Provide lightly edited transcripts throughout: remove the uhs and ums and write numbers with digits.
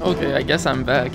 Okay, I guess I'm back.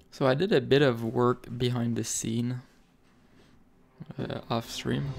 So I did a bit of work behind the scene off stream.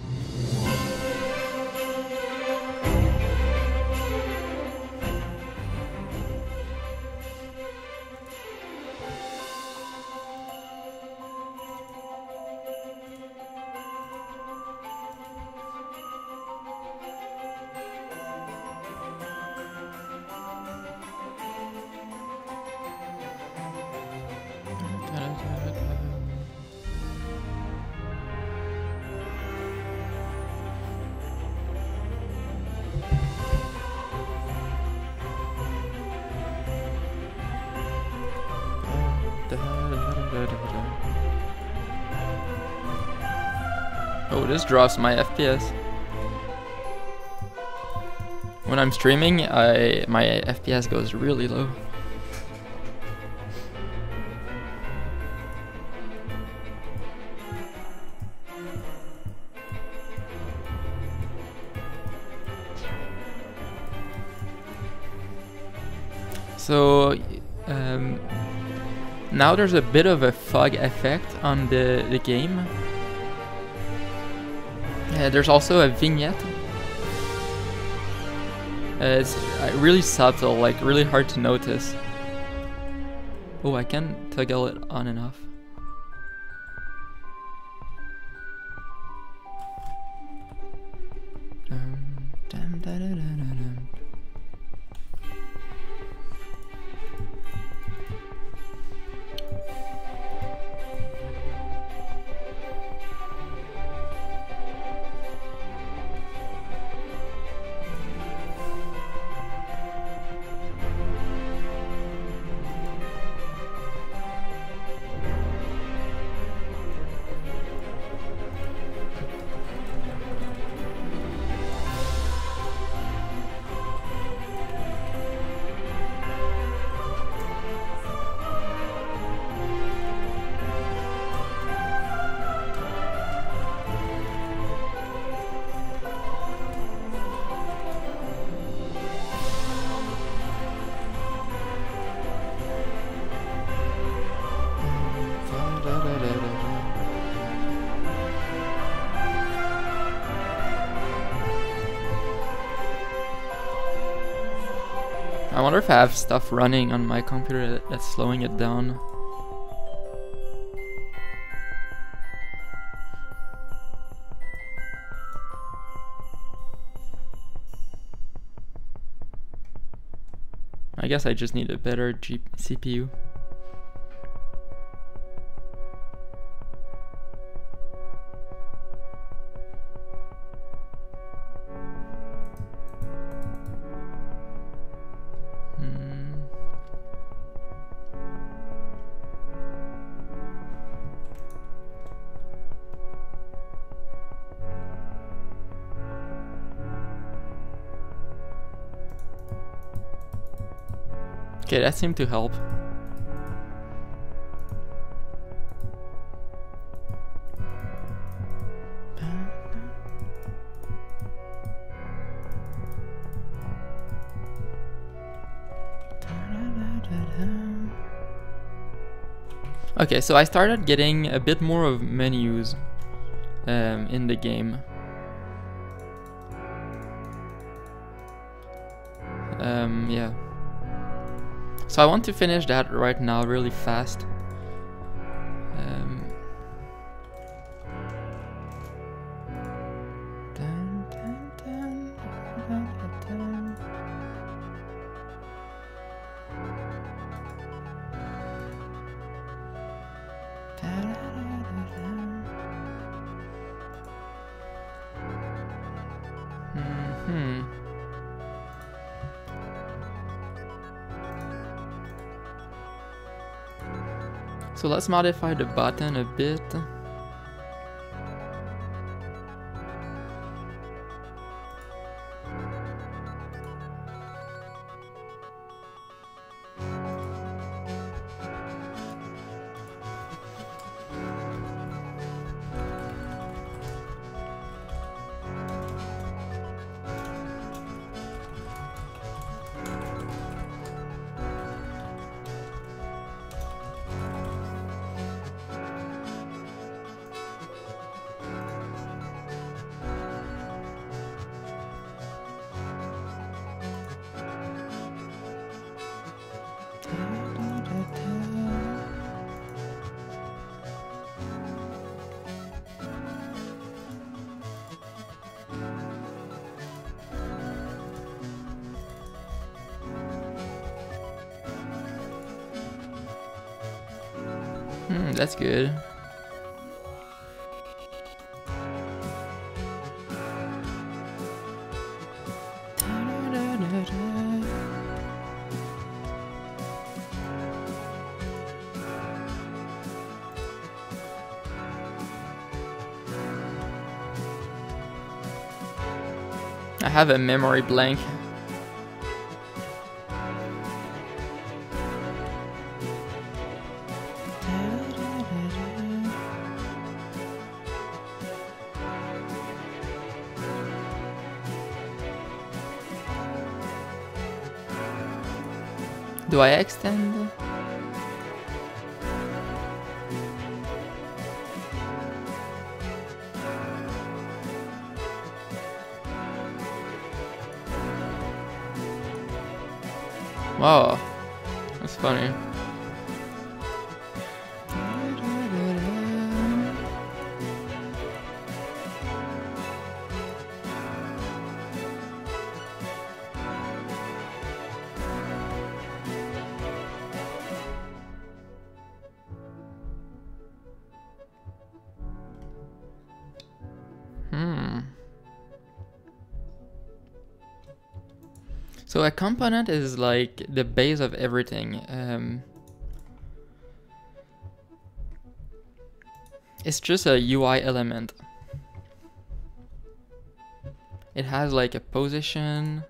Oh, this drops my FPS. When I'm streaming, my FPS goes really low. So now there's a bit of a fog effect on the game. There's also a vignette. It's really subtle, like really hard to notice. Oh, I can toggle it on and off. I wonder if I have stuff running on my computer that's slowing it down. I guess I just need a better CPU. Okay, that seemed to help. Okay, so I started getting a bit more of menus in the game. Yeah. So I want to finish that right now really fast. So let's modify the button a bit. That's good. I have a memory blank. Do I extend? Wow, that's funny. So a component is like the base of everything. It's just a UI element. It has like a position,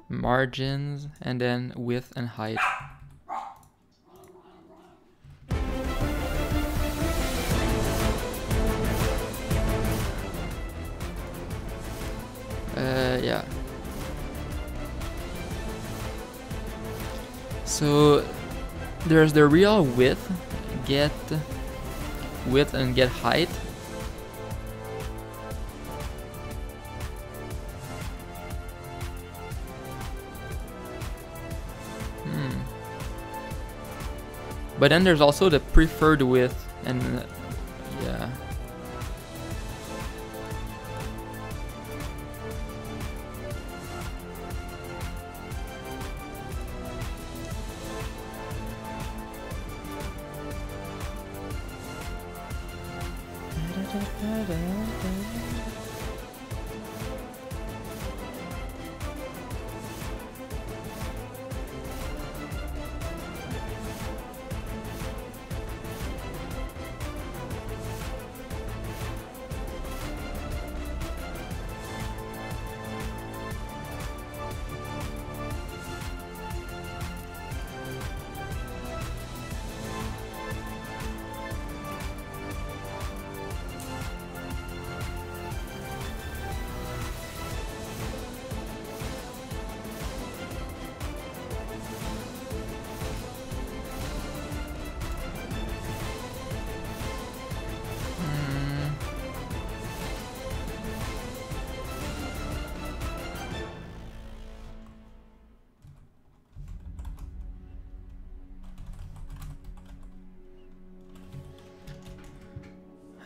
margins, and then width and height. Yeah. So there's the real width, get width and get height. But then there's also the preferred width and yeah.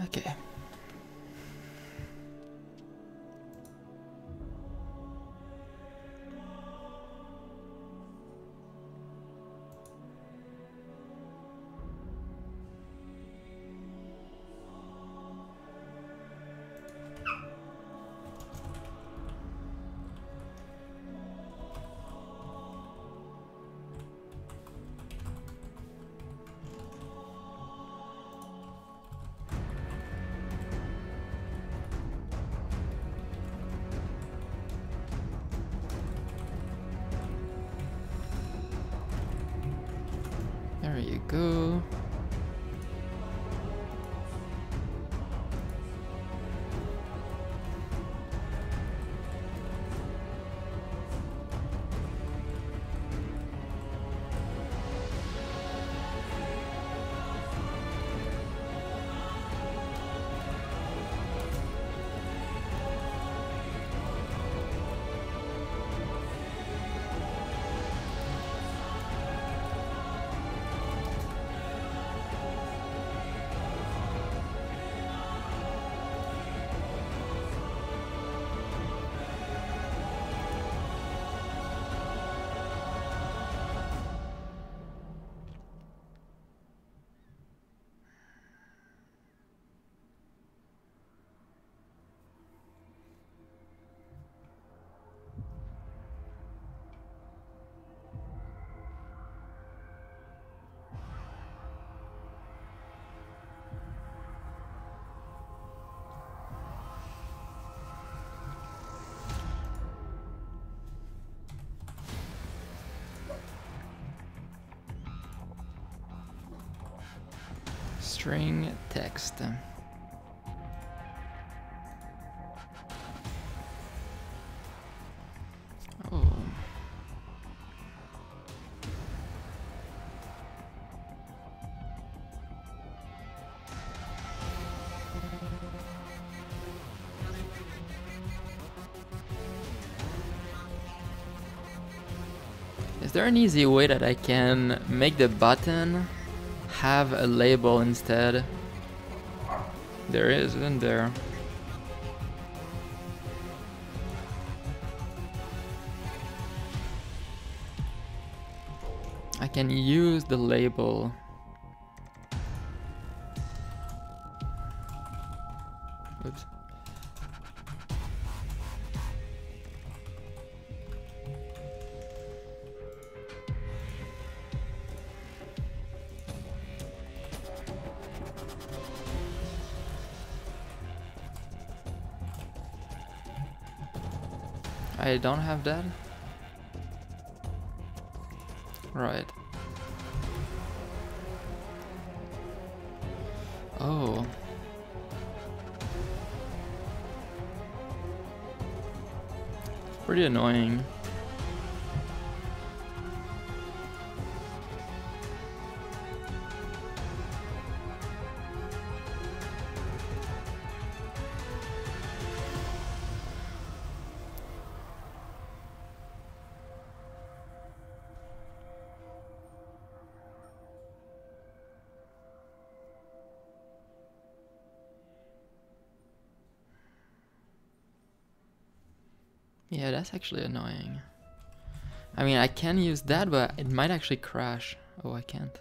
Okay. There you go. String text. Oh. Is there an easy way that I can make the button have a label instead? There is, isn't there? I can use the label. Oops. I don't have that? Right. Oh. Pretty annoying. Yeah, that's actually annoying. I mean, I can use that, but it might actually crash. Oh, I can't.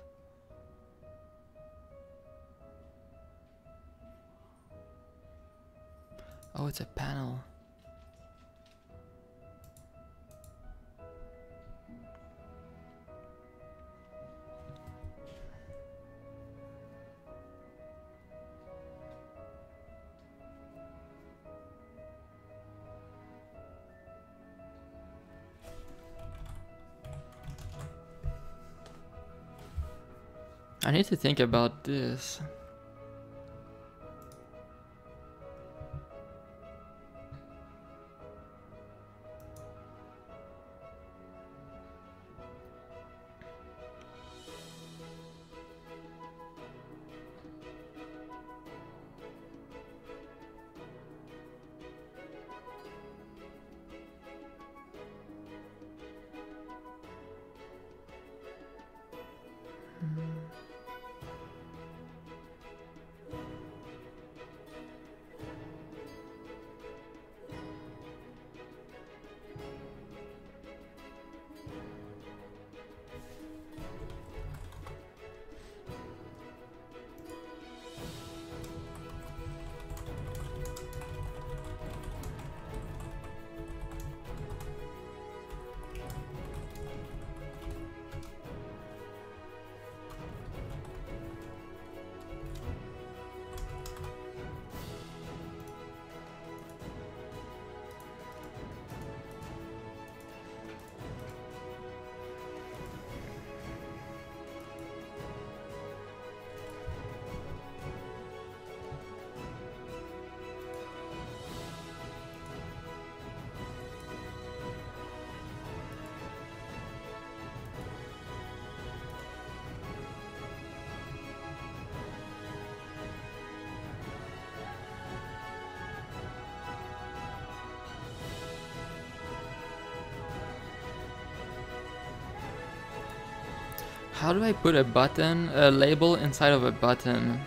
Oh, it's a panel. I need to think about this. How do I put a button, a label inside of a button?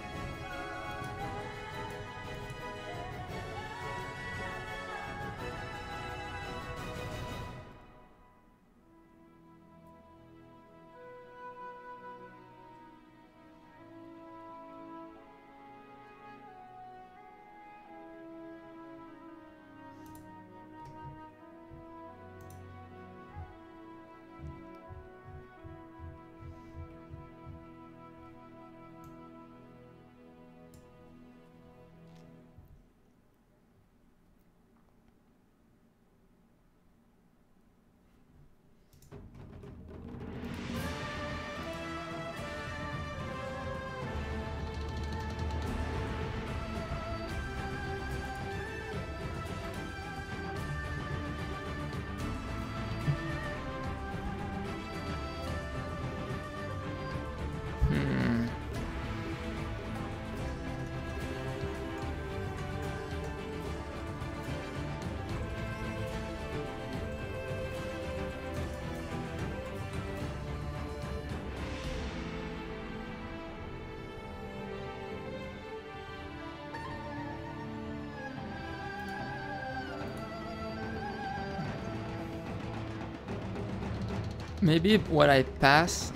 Maybe what I pass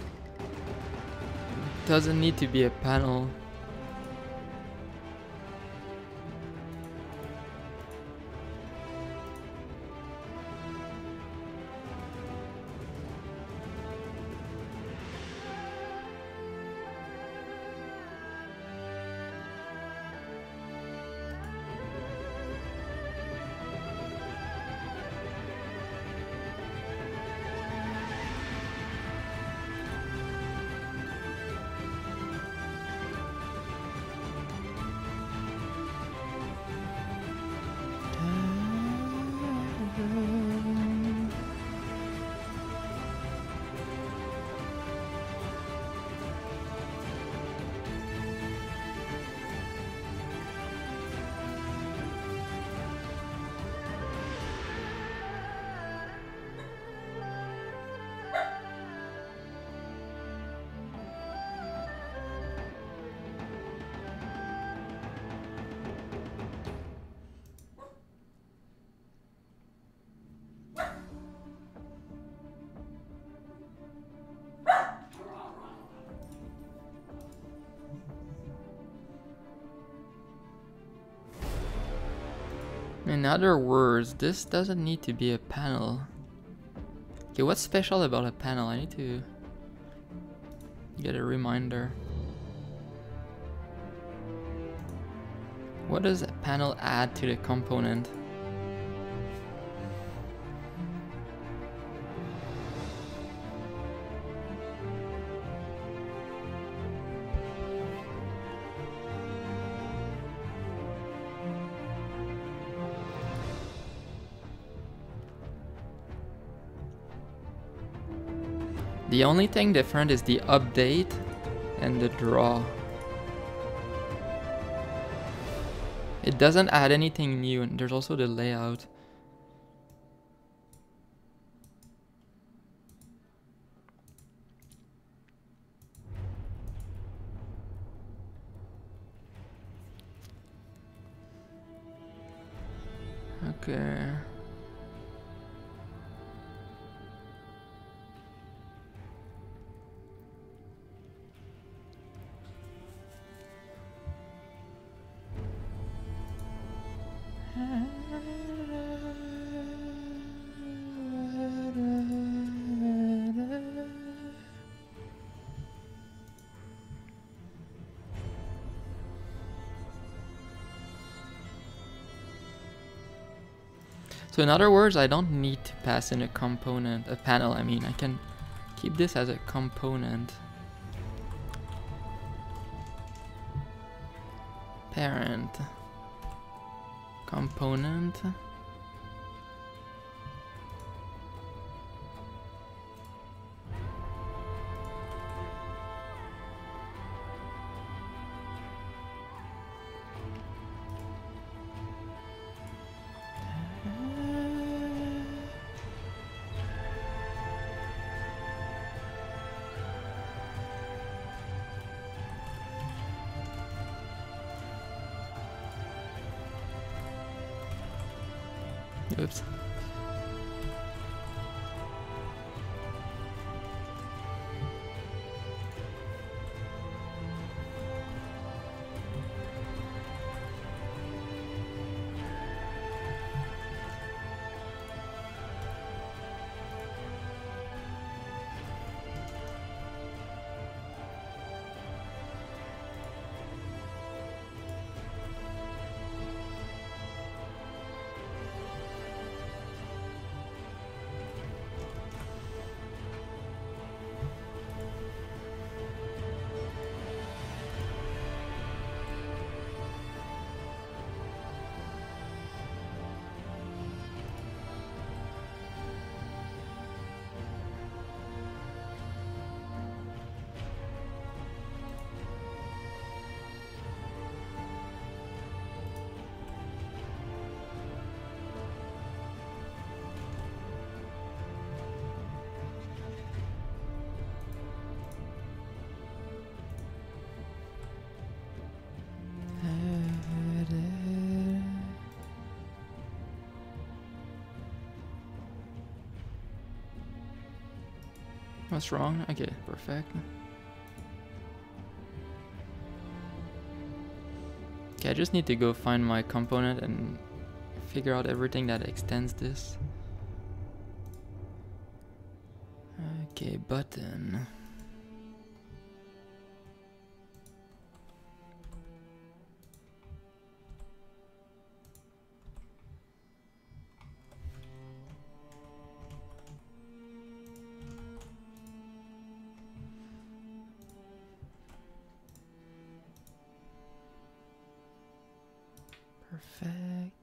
doesn't need to be a panel. In other words, this doesn't need to be a panel. Okay, what's special about a panel? I need to get a reminder. What does a panel add to the component? The only thing different is the update and the draw. It doesn't add anything new, and there's also the layout. Okay. So in other words, I don't need to pass in a component, a panel I mean. I can keep this as a component. Parent. Component. Oops. What's wrong? Okay, perfect. Okay, I just need to go find my component and figure out everything that extends this. Okay, button. Perfect.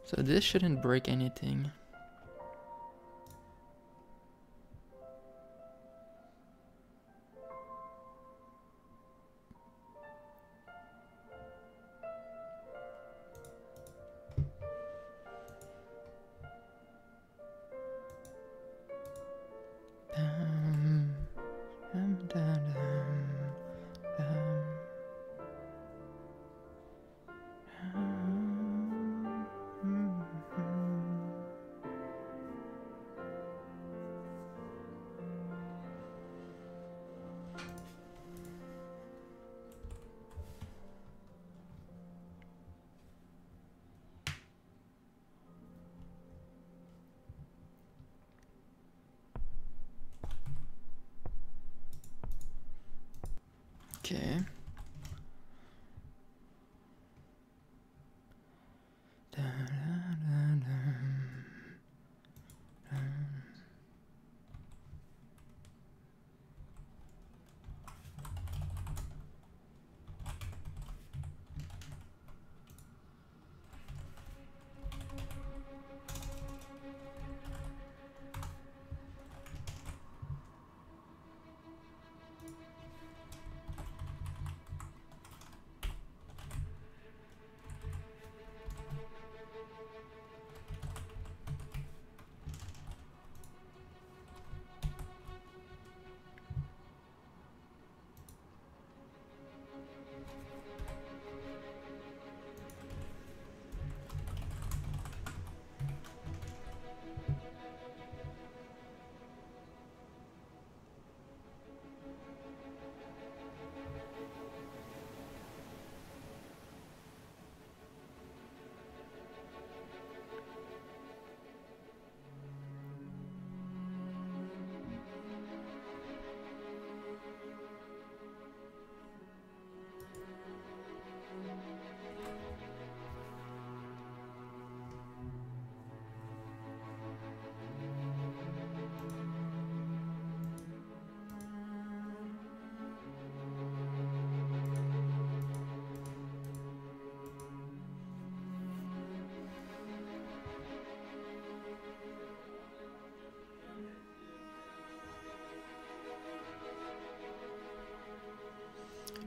So this shouldn't break anything. Okay.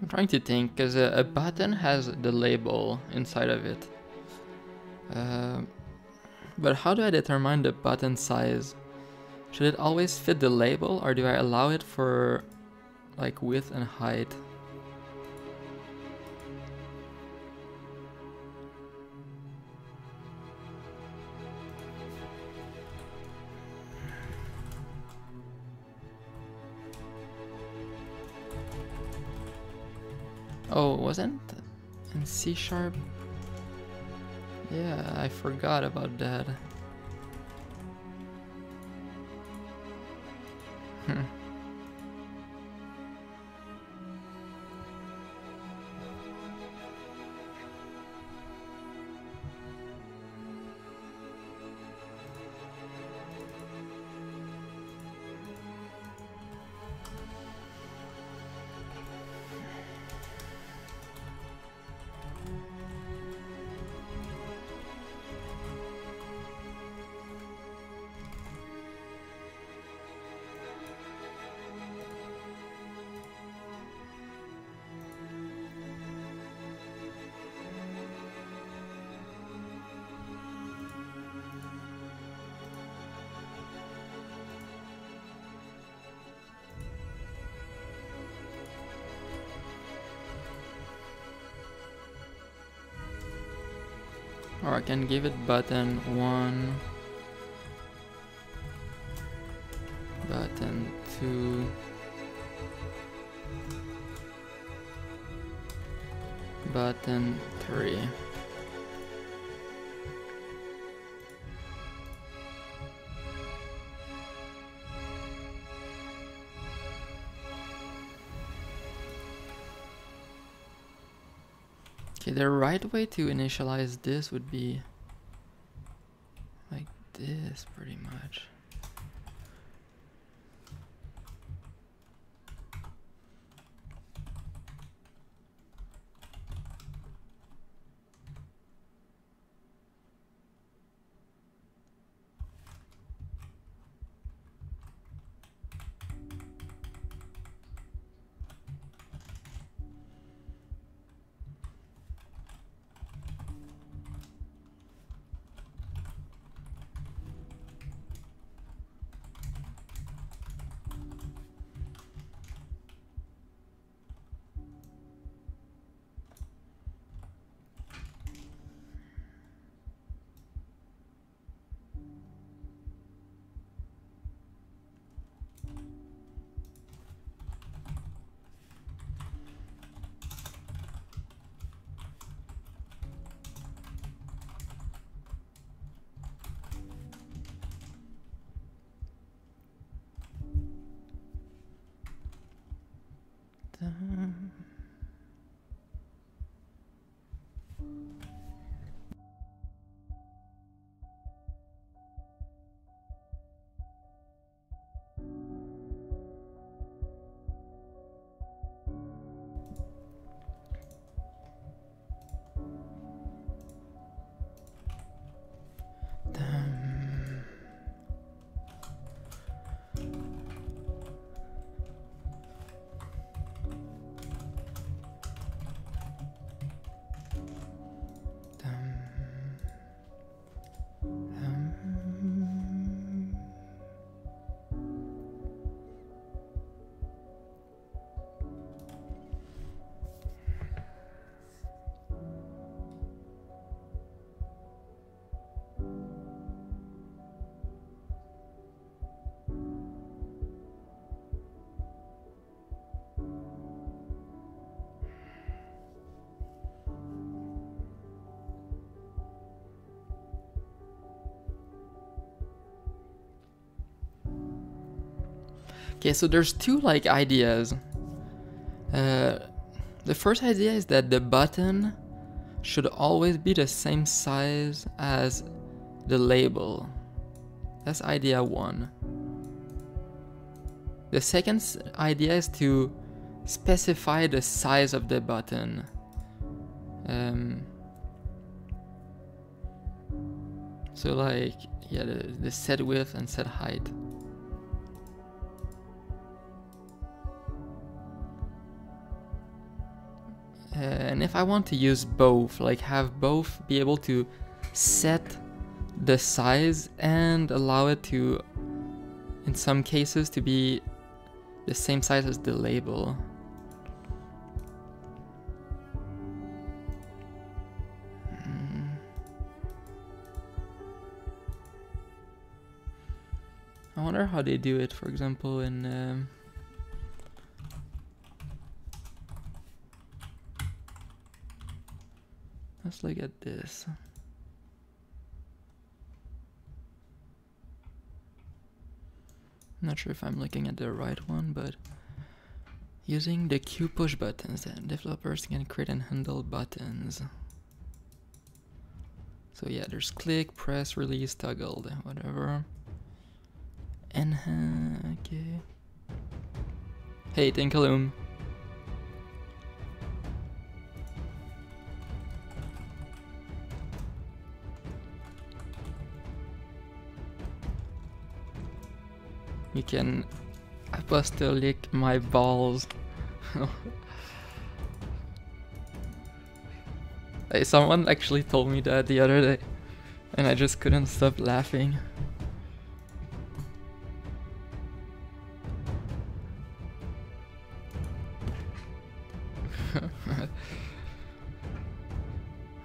I'm trying to think, because a button has the label inside of it. But how do I determine the button size? Should it always fit the label, or do I allow it for like width and height? Oh, wasn't in C#? Yeah, I forgot about that. Or I can give it button 1, button 2, button 3. Okay, the right way to initialize this would be like this, pretty much. Okay, so there's two like ideas. The first idea is that the button should always be the same size as the label. That's idea one. The second idea is to specify the size of the button. So like, yeah, the set width and set height. And if I want to use both, like have both be able to set the size and allow it to, in some cases, to be the same size as the label. I wonder how they do it, for example, in let's look at this. I'm not sure if I'm looking at the right one, but using the Q push buttons, then developers can create and handle buttons. So yeah, there's click, press, release, toggle, whatever. And okay. Hey, Tinkaloom. You can apostolic my balls. Hey, someone actually told me that the other day, and I just couldn't stop laughing.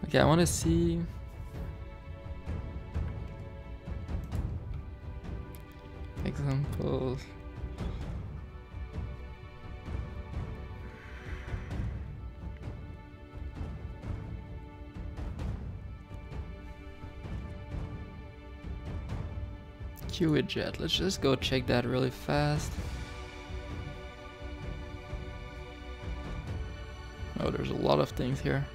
Okay, I want to see. Examples. Q widget. Let's just go check that really fast. Oh, there's a lot of things here.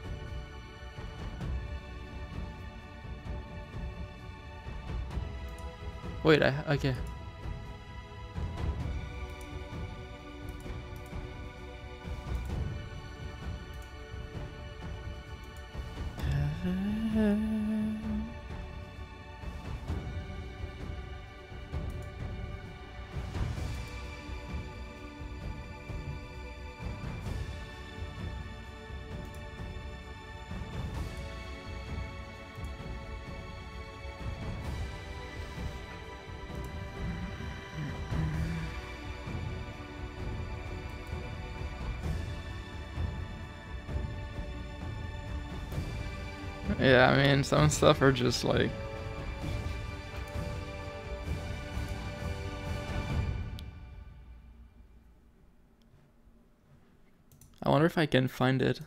Wait, okay. Yeah, I mean, some stuff are just like... I wonder if I can find it.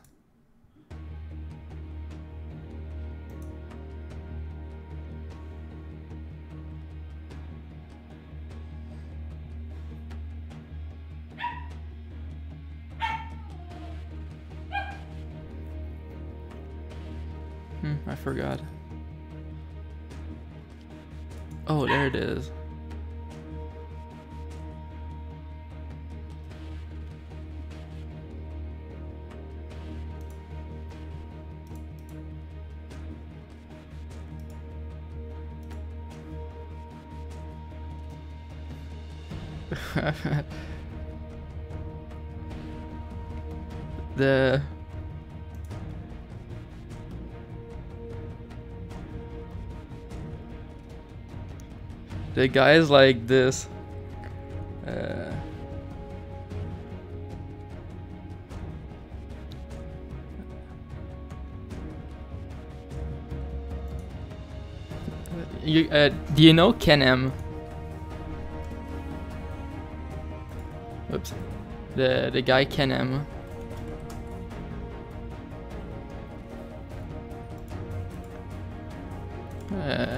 I forgot. Oh, there it is. The guys like this. Do you know Ken M? Oops. The guy Ken M.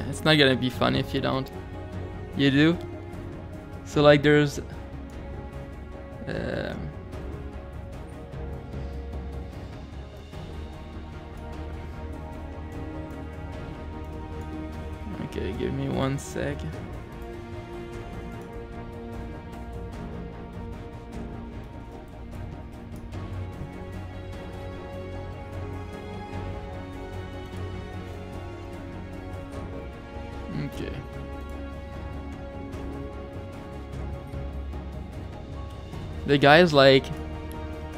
It's not gonna be fun if you don't. You do? So like there's okay, give me 1 sec. Okay. The guy is like,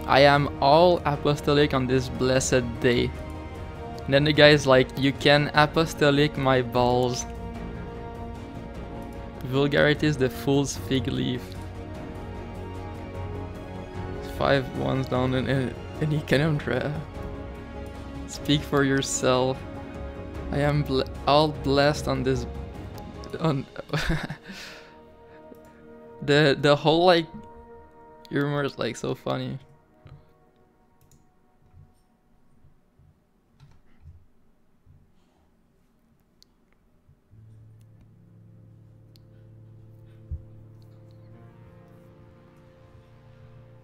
I am all apostolic on this blessed day. And then the guy's like, you can apostolic my balls. Vulgarity is the fool's fig leaf. 5 ones down and he can speak for yourself. I am all blessed on this. On the whole like humor is like so funny.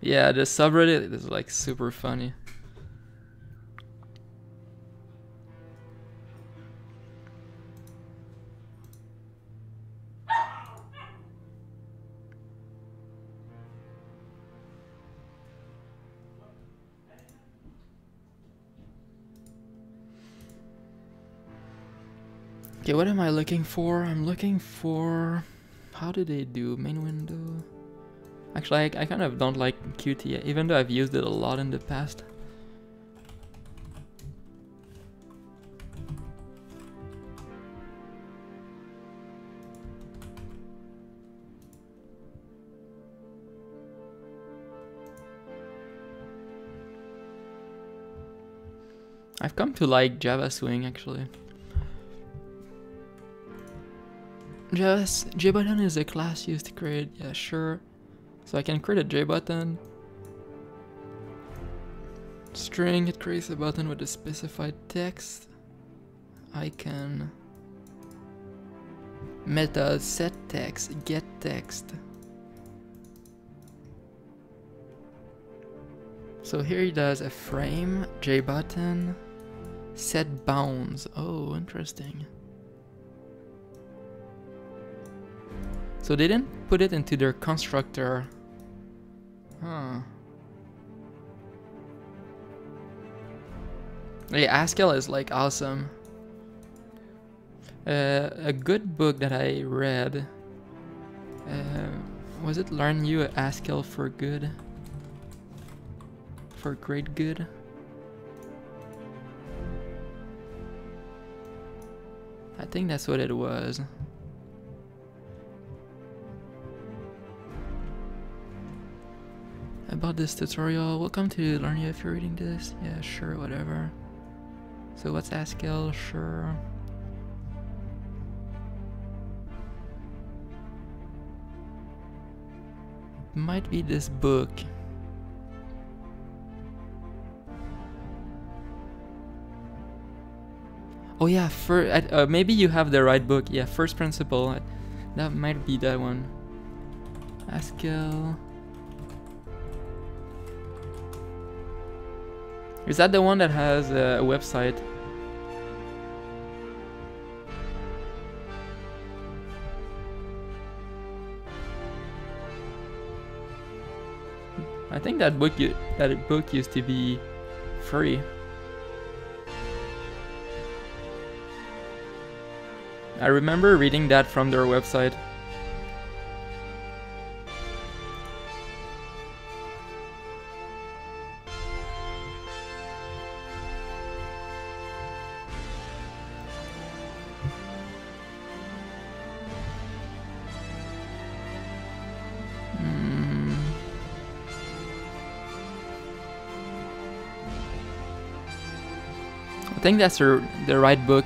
Yeah, the subreddit is like super funny. Okay, what am I looking for? I'm looking for... How do they do? Main window... Actually, I kind of don't like Qt, even though I've used it a lot in the past. I've come to like Java Swing actually. JButton is a class used to create, yeah, sure. So I can create a JButton. String, it creates a button with a specified text. I can method set text, get text. So here he does a frame, JButton, set bounds. Oh, interesting. So they didn't put it into their constructor. Huh. Yeah, Haskell is like awesome. A good book that I read, was it Learn You Haskell for Good? For Great Good? I think that's what it was. About this tutorial, welcome to Learn You if you're reading this. Yeah, sure, whatever. So what's Haskell? Sure. Might be this book. Oh yeah, maybe you have the right book. Yeah, First Principle. That might be that one. Haskell. Is that the one that has a website? I think that book used to be free. I remember reading that from their website. I think that's the right book.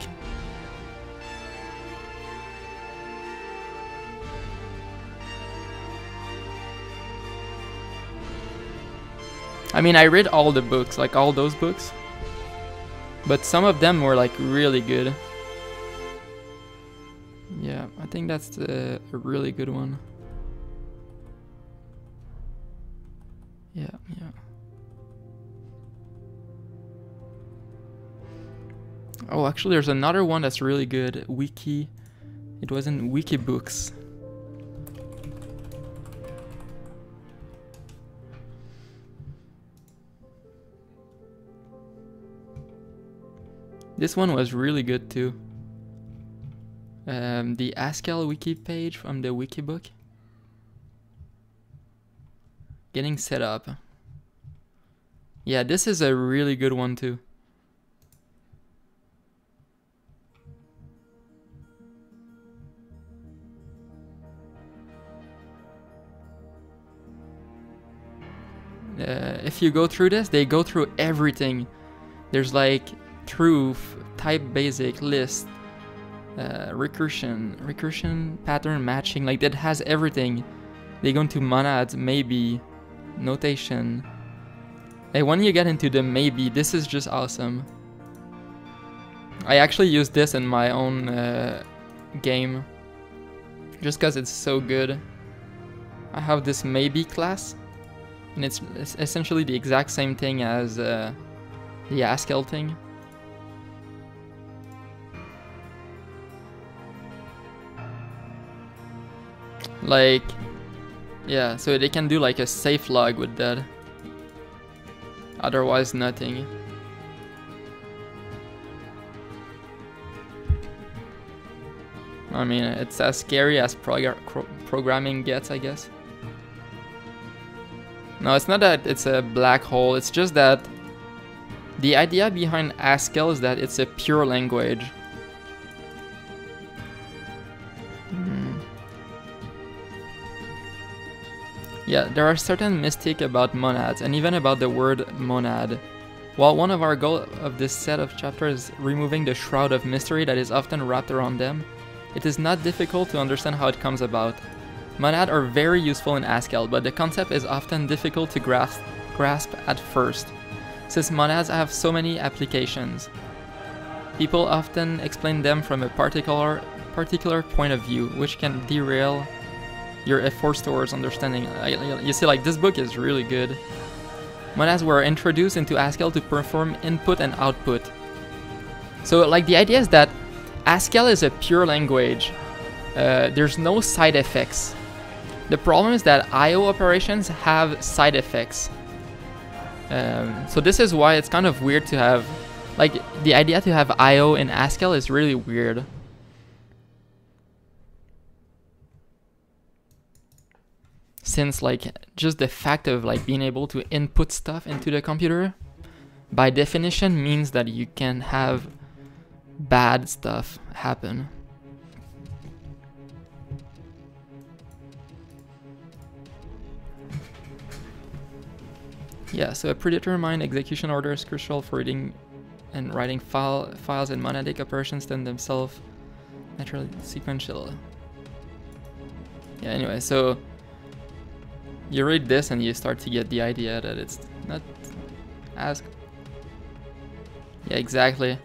I mean, I read all the books, like all those books, but some of them were like really good. Yeah, I think that's a really good one. Yeah, yeah. Oh, actually, there's another one that's really good. Wiki. It was in Wikibooks. This one was really good too. The Haskell wiki page from the Wikibook. Getting set up. Yeah, this is a really good one too. If you go through this, they go through everything. There's like truth, type basic, list, recursion, pattern matching, like that has everything. They go into monads, maybe, notation. And when you get into the maybe, this is just awesome. I actually use this in my own game, just because it's so good. I have this maybe class, and it's essentially the exact same thing as the Haskell thing. Like, yeah, so they can do like a safe log with that. Otherwise, nothing. I mean, it's as scary as programming gets, I guess. No, it's not that it's a black hole, it's just that the idea behind Haskell is that it's a pure language. Yeah, there are certain mystics about monads, and even about the word monad. While one of our goals of this set of chapters is removing the shroud of mystery that is often wrapped around them, it is not difficult to understand how it comes about. Monad are very useful in Haskell, but the concept is often difficult to grasp at first, since monads have so many applications. People often explain them from a particular point of view, which can derail your efforts towards understanding. You see, like, this book is really good. Monads were introduced into Haskell to perform input and output. So, like, the idea is that Haskell is a pure language. There's no side effects. The problem is that I/O operations have side effects. So this is why it's kind of weird to have, like, the idea to have I/O in Haskell is really weird. Since, like, just the fact of, like, being able to input stuff into the computer, by definition means that you can have bad stuff happen. Yeah, so a predetermined execution order is crucial for reading and writing files, and monadic operations tend themselves naturally sequential. Yeah, anyway, so you read this and you start to get the idea that it's not as... Yeah, exactly.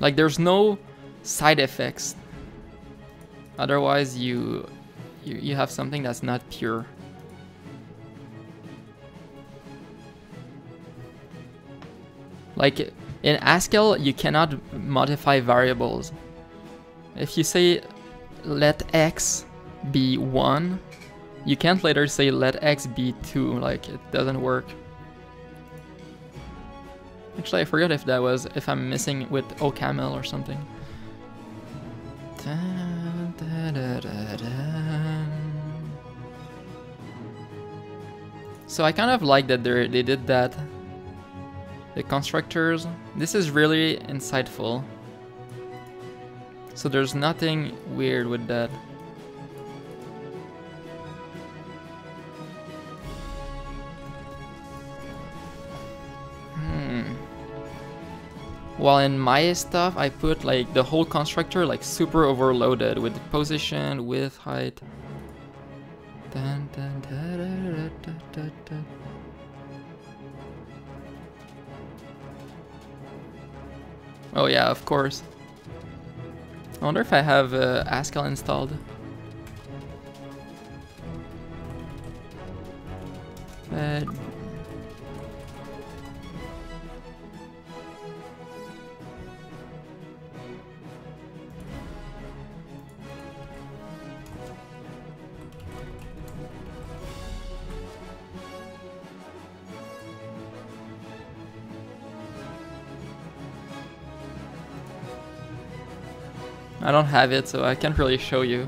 Like, there's no side effects. Otherwise, you have something that's not pure. Like, in Haskell, you cannot modify variables. If you say let x be 1, you can't later say let x be 2. Like, it doesn't work. Actually, I forgot if I'm missing with OCaml or something. So I kind of like that they did that. The constructors. This is really insightful. So there's nothing weird with that. While in my stuff, I put, like, the whole constructor, like, super overloaded with position, width, height. Oh yeah, of course. I wonder if I have Haskell installed. I don't have it, so I can't really show you.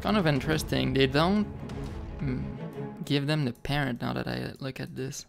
Kind of interesting. They don't give them the parent now that I look at this.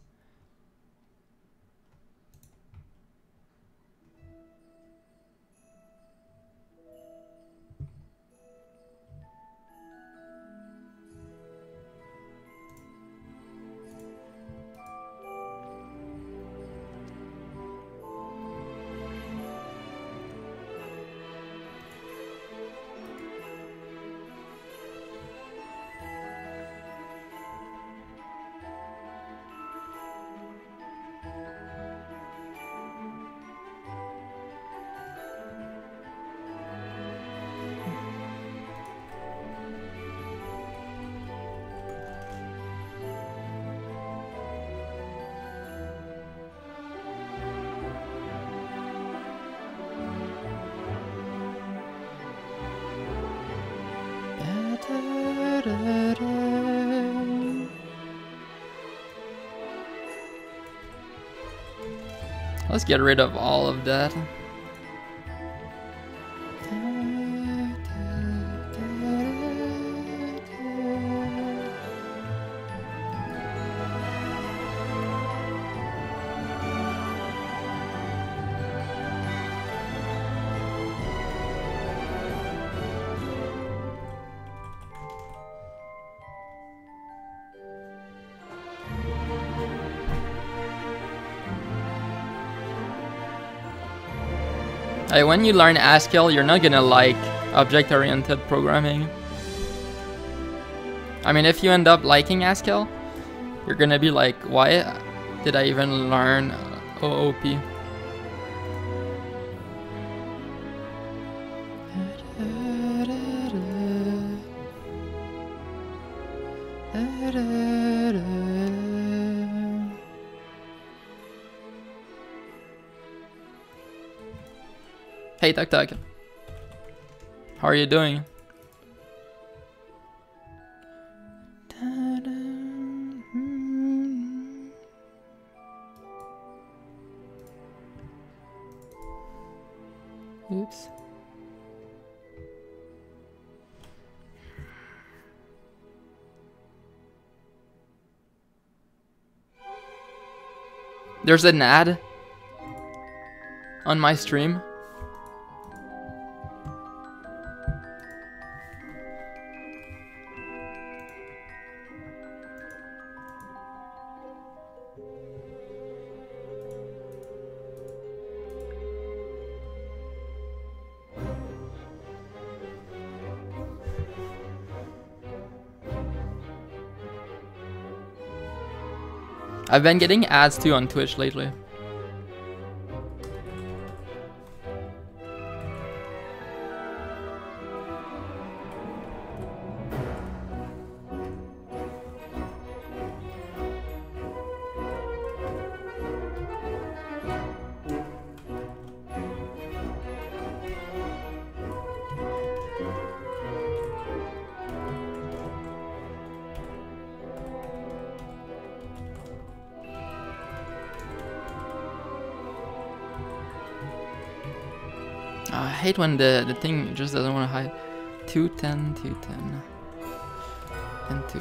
Let's get rid of all of that. When you learn Haskell, you're not gonna like object-oriented programming. I mean, if you end up liking Haskell, you're gonna be like, why did I even learn OOP? Hey, Tuck Tuck. How are you doing? Oops. There's an ad on my stream. I've been getting ads too on Twitch lately. I hate when the thing just doesn't want to hide. 210, 210, and 2.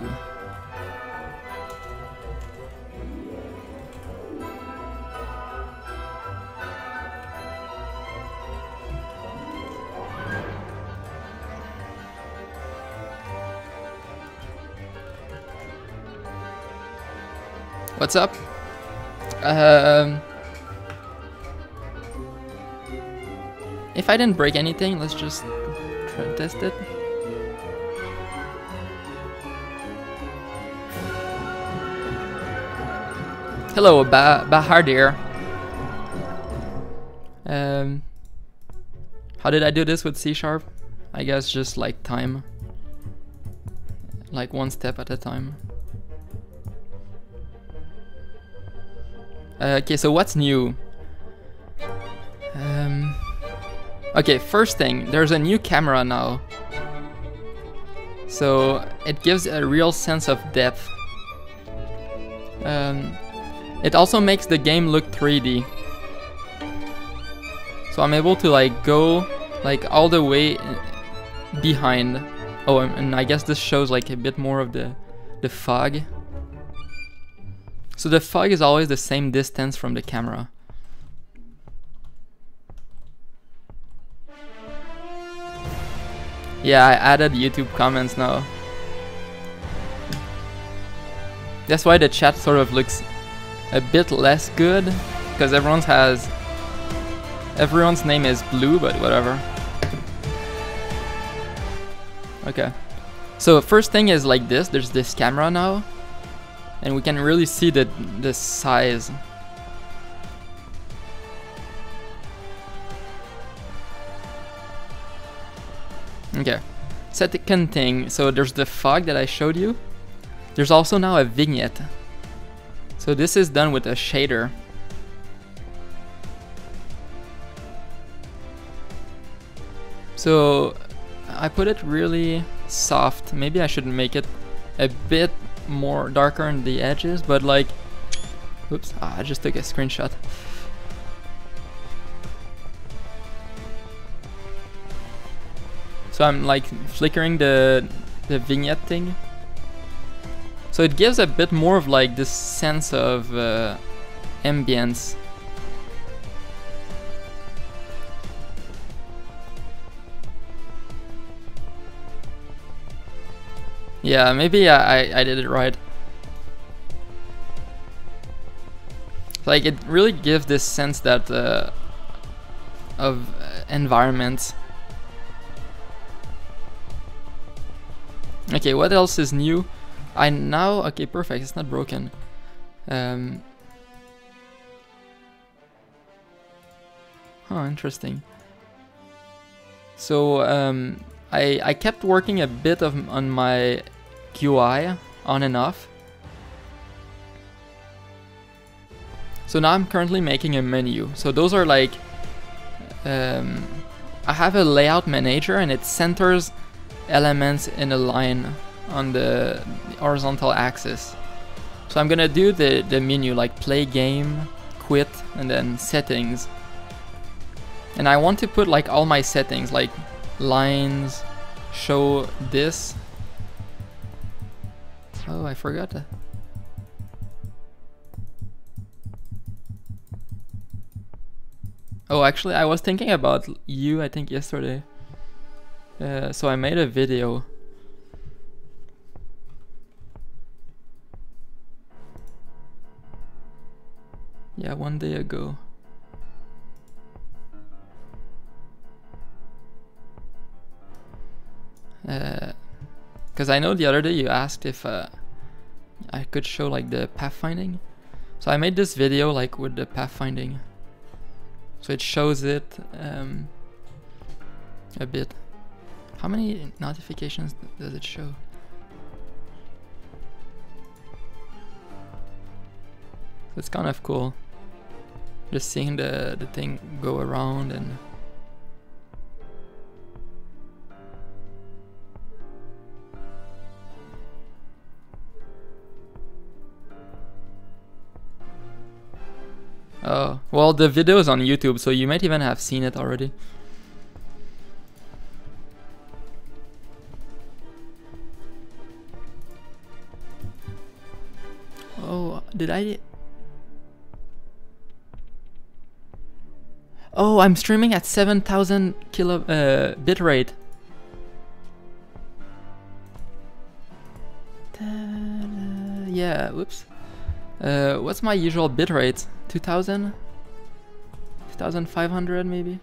What's up? If I didn't break anything, let's just try to test it. Hello, Bahar dear. How did I do this with C#? I guess just like time. Like one step at a time. Okay, so what's new? Okay, first thing, there's a new camera now. So it gives a real sense of depth. It also makes the game look 3D. So I'm able to like go like all the way behind Oh, and I guess this shows like a bit more of the fog. So the fog is always the same distance from the camera. Yeah, I added YouTube comments now. That's why the chat sort of looks a bit less good, because everyone's name is blue, but whatever. Okay. So first thing is like this, there's this camera now, and we can really see the size. Okay. Second thing, so there's the fog that I showed you. There's also now a vignette. So this is done with a shader. So I put it really soft. Maybe I should make it a bit more darker on the edges, but like, oops, I just took a screenshot. So I'm like flickering the vignette thing. So it gives a bit more of like this sense of ambience. Yeah, maybe I did it right. Like it really gives this sense that of environment. Okay, what else is new? Okay, perfect, it's not broken. Interesting. So I kept working a bit on my UI on and off. So now I'm currently making a menu. So those are like I have a layout manager, and it centers elements in a line on the horizontal axis. So I'm gonna do the menu like play game, quit, and then settings. And I want to put like all my settings, like lines, show this. Oh, I forgot that. Oh, actually I was thinking about you, I think yesterday. So I made a video. Yeah, one day ago. Because I know the other day you asked if I could show like the pathfinding. So I made this video like with the pathfinding. So it shows it a bit. How many notifications does it show? It's kind of cool. Just seeing the thing go around and... Oh, well, the video is on YouTube, so you might even have seen it already. Oh, did I... Oh, I'm streaming at 7,000 bit rate. Yeah, whoops. What's my usual bit rate? 2,000? 2,500 maybe?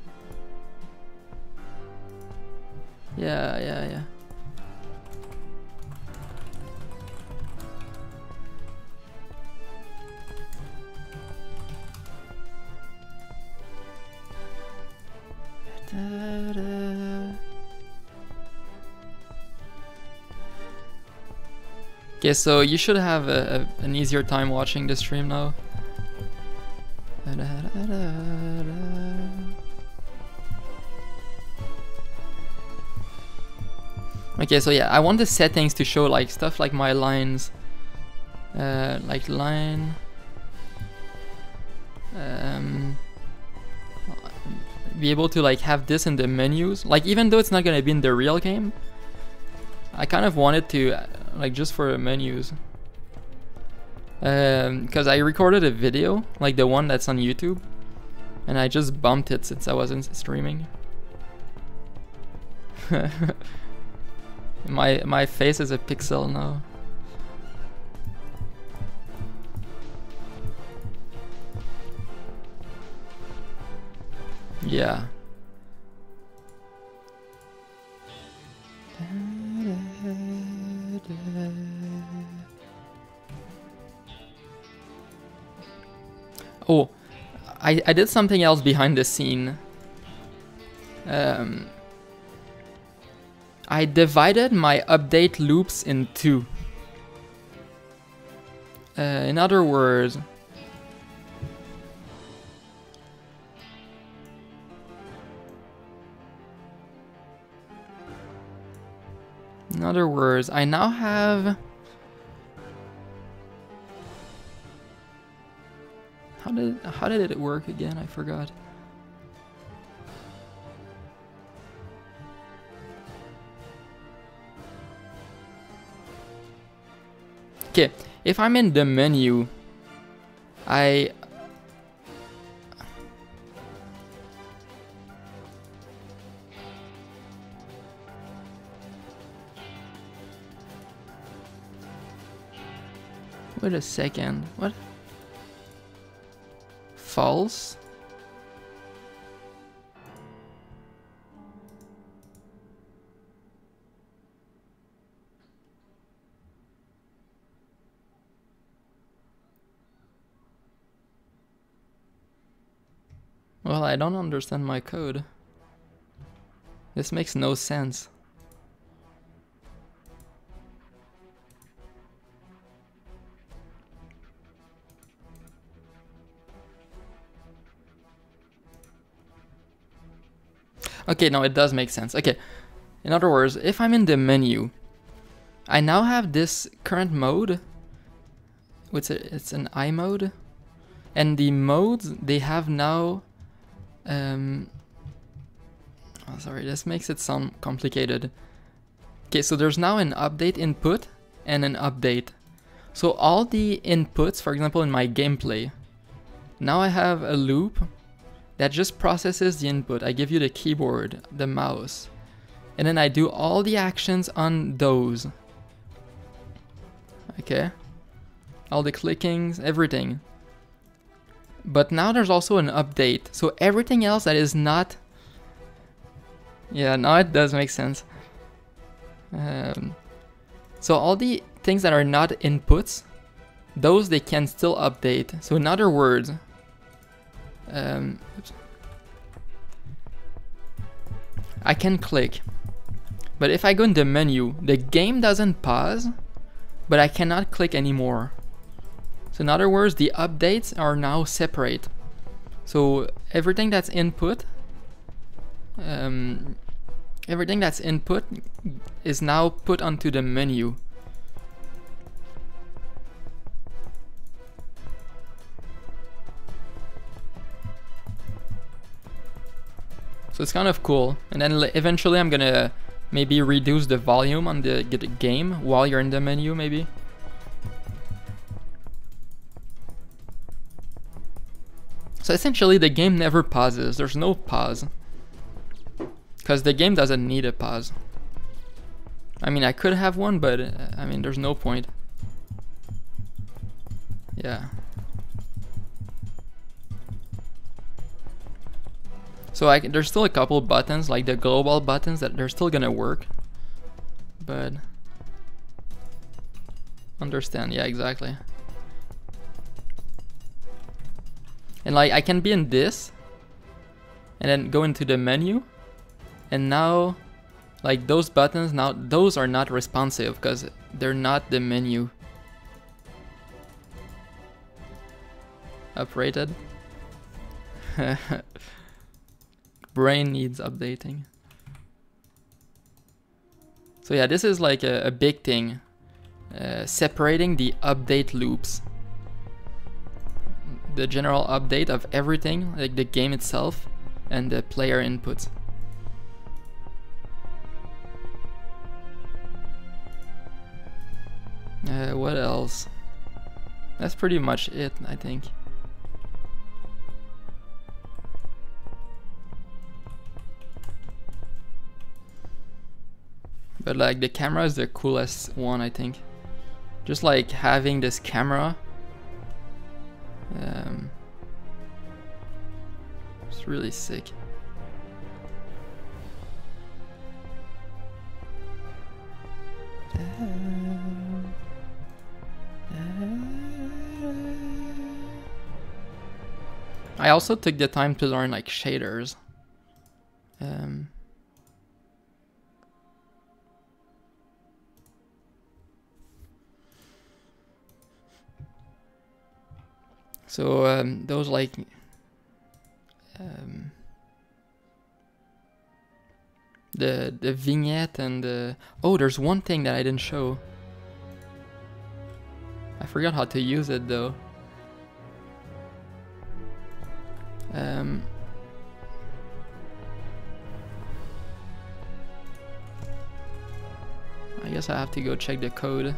Yeah. Okay, so you should have an easier time watching the stream now. Okay, so yeah, I want the settings to show like stuff like my lines, like line, be able to like have this in the menus, like even though it's not gonna be in the real game, I kind of wanted to, like, just for menus. Because I recorded a video, like the one that's on YouTube, and I just bumped it since I wasn't streaming. My face is a pixel now. Yeah. Oh, I did something else behind the scene. I divided my update loops in two. In other words, I now have... How did it work again? I forgot. Okay, if I'm in the menu, I... Wait a second, what? False? Well, I don't understand my code. This makes no sense. Okay, no, it does make sense. Okay, in other words, if I'm in the menu, I now have this current mode. What's it? It's an I mode. And the modes, they have now... oh, sorry, this makes it sound complicated. Okay, so there's now an update input and an update. So all the inputs, for example, in my gameplay, now I have a loop that just processes the input. I give you the keyboard, the mouse, and then I do all the actions on those. Okay, all the clickings, everything. But now there's also an update, so everything else that is not... Yeah, now it does make sense. So all the things that are not inputs, those they can still update. So in other words, I can click, but if I go in the menu, the game doesn't pause, but I cannot click anymore. So in other words, the updates are now separate. So everything that's input, is now put onto the menu. So it's kind of cool. And then eventually I'm gonna maybe reduce the volume on the game while you're in the menu, maybe. So essentially the game never pauses. There's no pause, because the game doesn't need a pause. I mean, I could have one, but I mean, there's no point. Yeah. So there's still a couple buttons, like the global buttons, that they're still gonna work. But understand, yeah, exactly. And like I can be in this and then go into the menu, and now like those buttons, now those are not responsive because they're not the menu. Uprated. Brain needs updating. So yeah, this is like a big thing, separating the update loops. The general update of everything, like the game itself and the player inputs. What else? That's pretty much it, I think. But like the camera is the coolest one, I think. Just like having this camera. It's really sick. I also took the time to learn like shaders. So those like the vignette and the there's one thing that I didn't show. I forgot how to use it though. I guess I have to go check the code.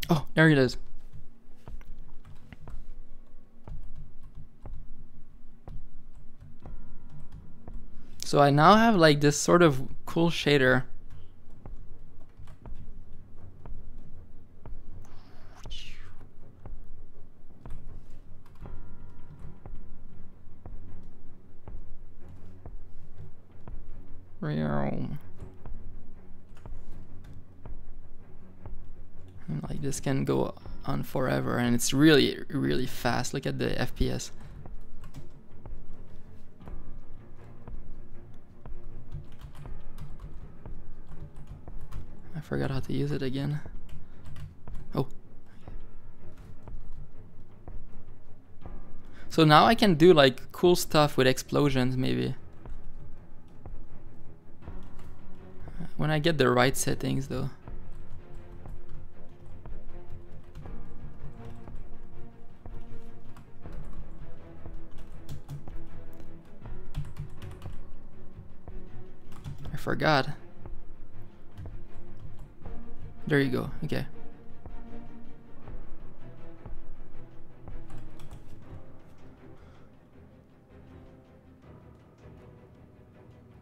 Oh, there it is. So I now have like this sort of cool shader. And like this can go on forever, and it's really, really fast. Look at the FPS. I forgot how to use it again. Oh. So now I can do like cool stuff with explosions maybe. When I get the right settings though. I forgot. There you go, okay.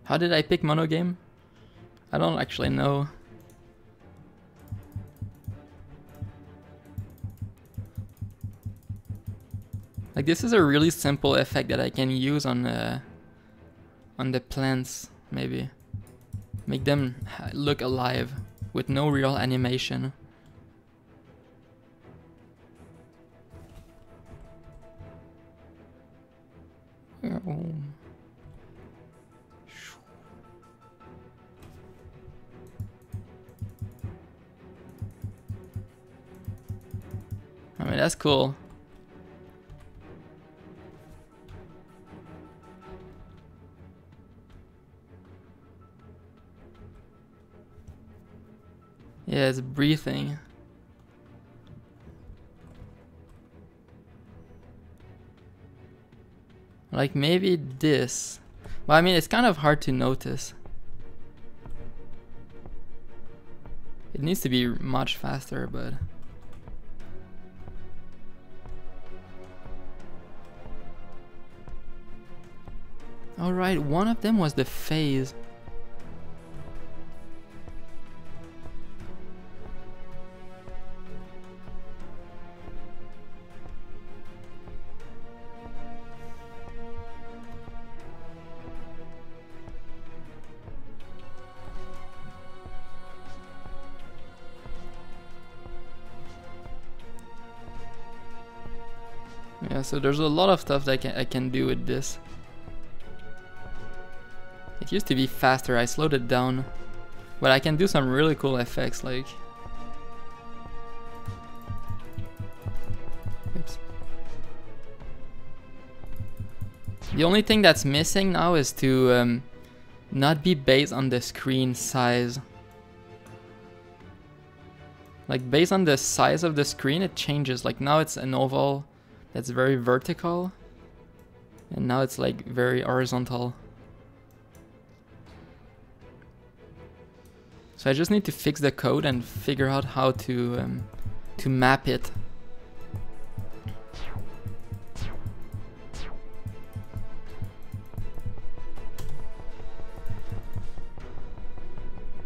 How did I pick mono game? I don't actually know. Like this is a really simple effect that I can use on the plants maybe. Make them look alive with no real animation. I mean, that's cool. Yeah, it's breathing. Like maybe this. Well, I mean, it's kind of hard to notice. It needs to be much faster, but... Alright, one of them was the phase. Yeah, so there's a lot of stuff that I can do with this. It used to be faster, I slowed it down. But I can do some really cool effects, like... Oops. The only thing that's missing now is to not be based on the screen size. Like based on the size of the screen, it changes. Like now it's an oval that's very vertical, and now it's like very horizontal. So I just need to fix the code and figure out how to map it.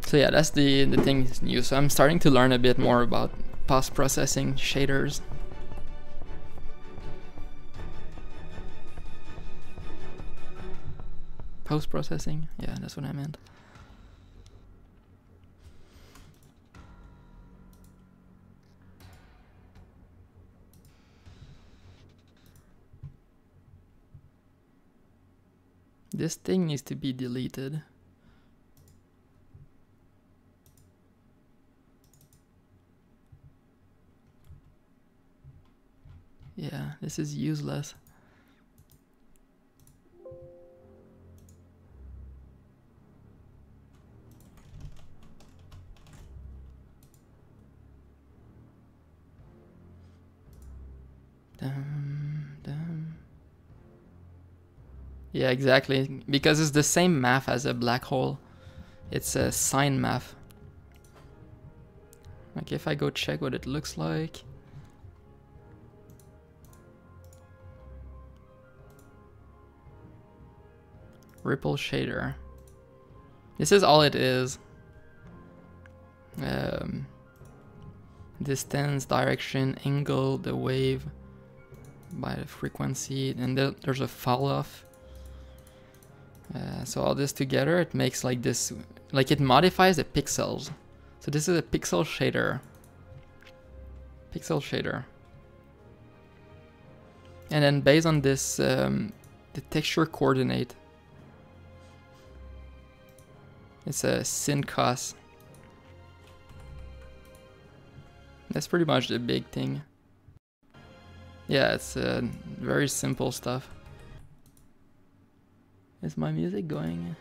So yeah, that's the thing new. So I'm starting to learn a bit more about post-processing shaders. Post-processing? Yeah, that's what I meant. This thing needs to be deleted. Yeah, this is useless. Yeah, exactly. Because it's the same math as a black hole. It's a sine math. Like if I go check what it looks like. Ripple shader. This is all it is. Distance, direction, angle, the wave by the frequency, and there's a fall off. So all this together, it makes like this, like it modifies the pixels. So this is a pixel shader. Pixel shader. And then based on this, the texture coordinate, it's a sin cos. That's pretty much the big thing. Yeah, it's very simple stuff. Is my music going?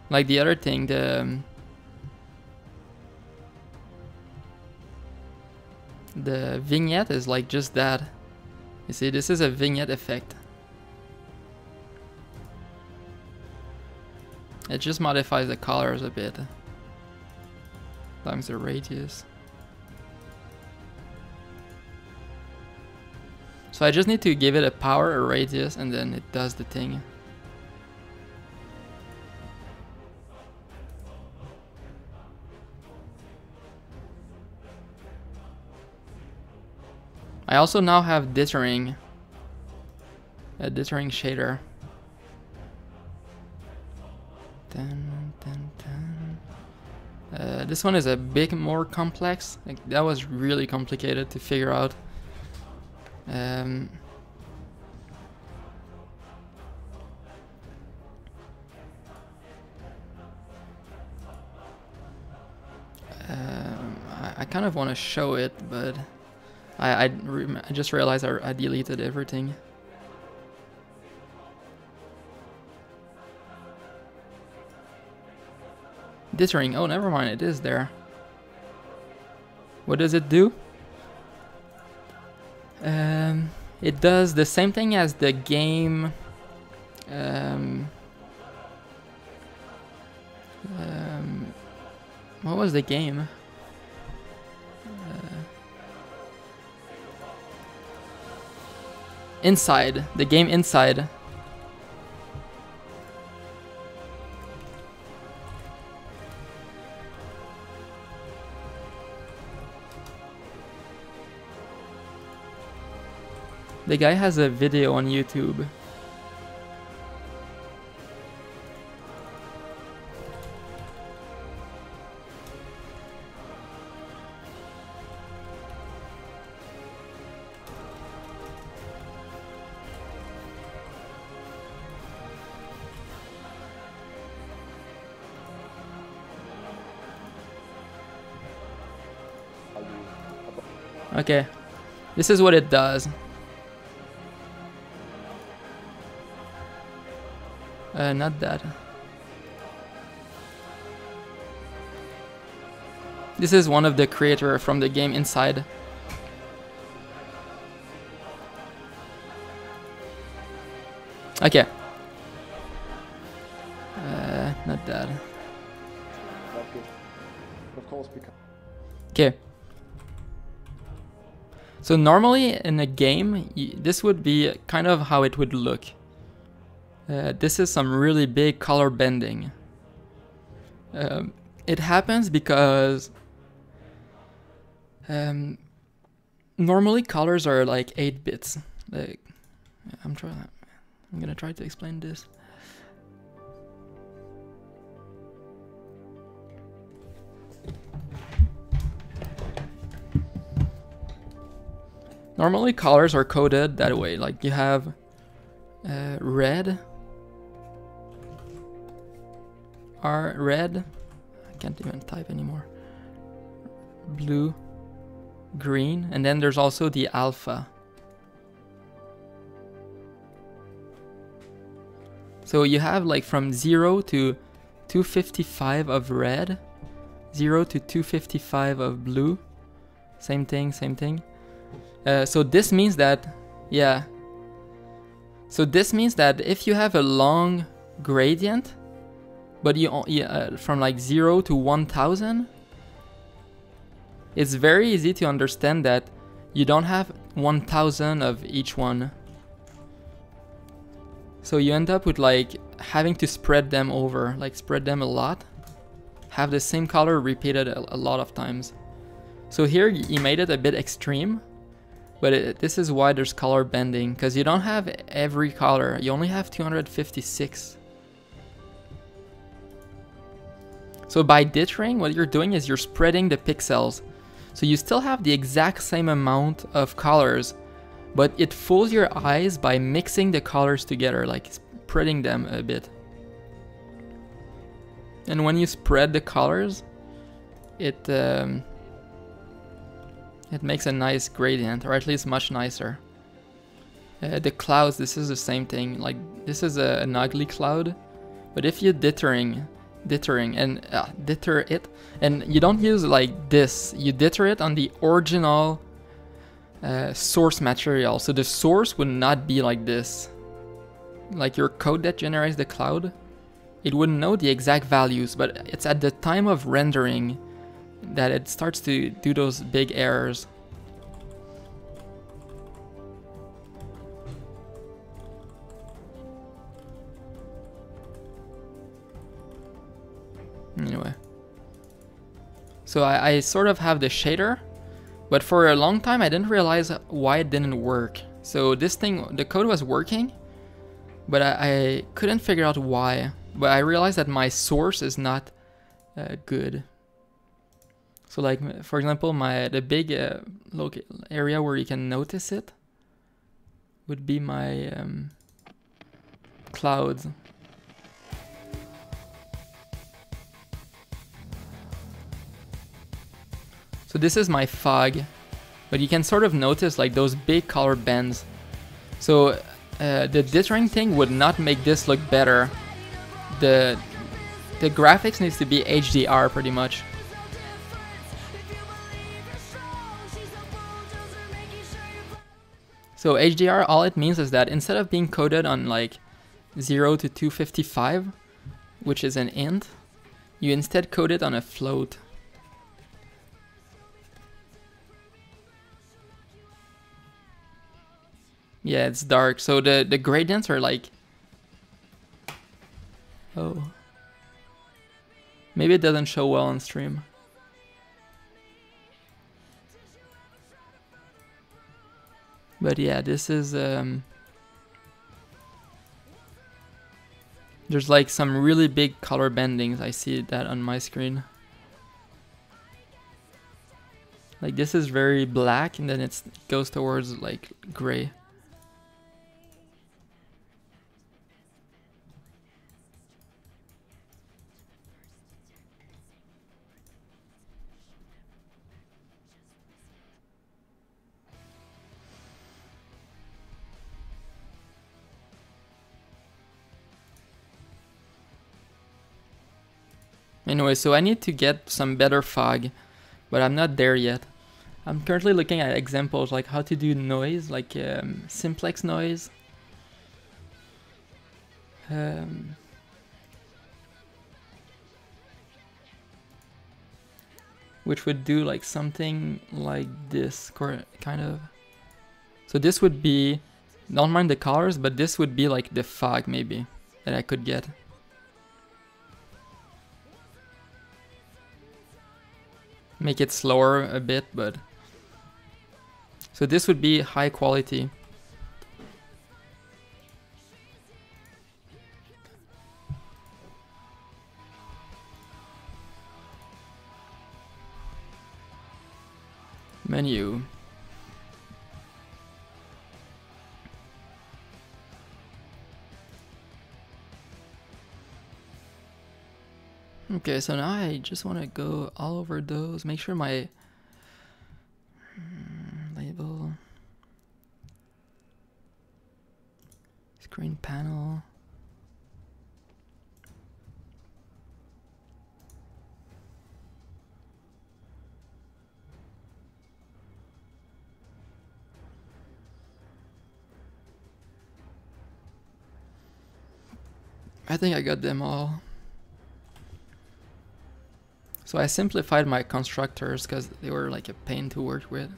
Like the other thing, the vignette is like just that. You see, this is a vignette effect. It just modifies the colors a bit. Times the radius. So I just need to give it a power, a radius, and then it does the thing. I also now have dithering. A dithering shader. This one is a bit more complex. Like, that was really complicated to figure out. I kind of want to show it, but I just realized I deleted everything. Dithering, oh never mind, it is there. What does it do? It does the same thing as the game. What was the game? Inside, the game Inside. The guy has a video on YouTube. Okay, this is what it does. Not that. This is one of the creators from the game inside. Okay. Not that. Okay. So normally in a game, this would be kind of how it would look. This is some really big color bending. It happens because normally colors are like 8 bits. Like, I'm gonna try to explain this. Normally colors are coded that way, like you have red, red, I can't even type anymore, blue, green, and then there's also the alpha. So you have like from 0 to 255 of red, 0 to 255 of blue, same thing, same thing. So this means that, yeah. So this means that if you have a long gradient, but from like 0 to 1000, it's very easy to understand that you don't have 1000 of each one. So you end up with like having to spread them over, like spread them a lot, have the same color repeated a lot of times. So here you made it a bit extreme. But this is why there's color bending, because you don't have every color, you only have 256. So by dithering, what you're doing is you're spreading the pixels. So you still have the exact same amount of colors, but it fools your eyes by mixing the colors together, like spreading them a bit. And when you spread the colors, it makes a nice gradient, or at least much nicer. The clouds, this is the same thing. Like this is an ugly cloud, but if you dithering and dither it, and you don't use like this, you dither it on the original source material. So the source would not be like this. Like your code that generates the cloud, it wouldn't know the exact values, but it's at the time of rendering that it starts to do those big errors. Anyway. So I sort of have the shader, but for a long time I didn't realize why it didn't work. So this thing, the code was working, but I couldn't figure out why. But I realized that my source is not good. So like, for example, the big area where you can notice it would be my clouds. So this is my fog, but you can sort of notice like those big color bends. So the dithering thing would not make this look better. The graphics needs to be HDR pretty much. So HDR, all it means is that instead of being coded on like 0 to 255, which is an int, you instead code it on a float. Yeah, it's dark. So the gradients are like... Oh. Maybe it doesn't show well on stream. But yeah, this is... There's like some really big color bendings. I see that on my screen. Like this is very black and then it goes towards like gray. Anyway, so I need to get some better fog, but I'm not there yet. I'm currently looking at examples like how to do noise, like simplex noise. Which would do like something like this, kind of. So this would be, don't mind the colors, but this would be like the fog maybe that I could get. Make it slower a bit, but so this would be high quality. Menu. Okay, so now I just want to go all over those, make sure my label, screen panel. I think I got them all. So I simplified my constructors because they were like a pain to work with.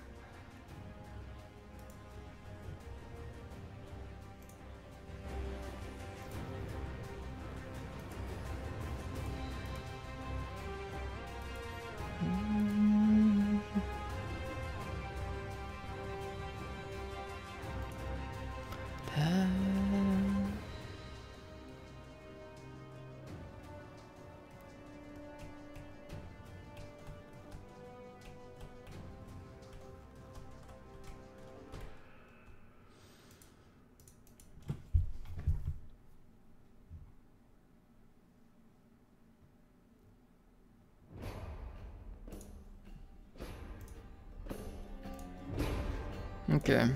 Okay.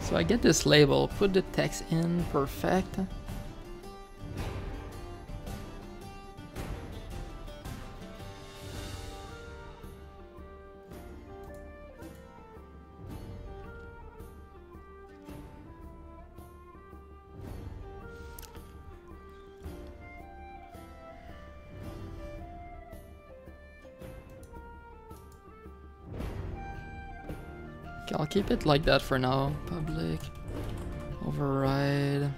So I get this label, put the text in, perfect. I'll keep it like that for now. Public override.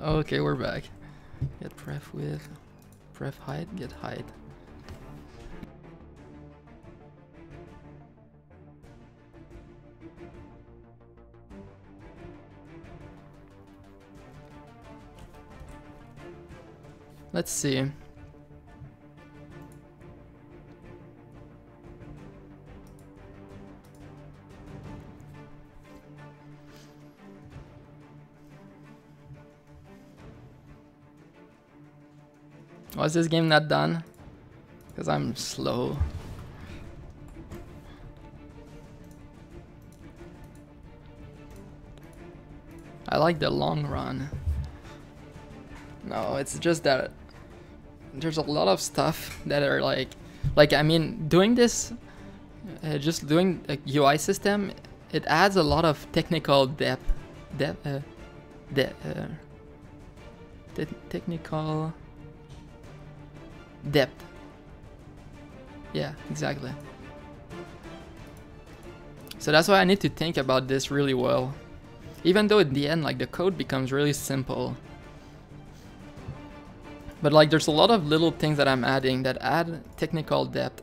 Okay, we're back. Get pref width, pref height, get height. Let's see. Was this game not done? Because I'm slow. I like the long run. No, it's just that there's a lot of stuff that are like I mean, doing this, just doing a UI system, it adds a lot of technical technical depth. Yeah, exactly. So that's why I need to think about this really well. Even though in the end, like, the code becomes really simple. But like, there's a lot of little things that I'm adding that add technical depth.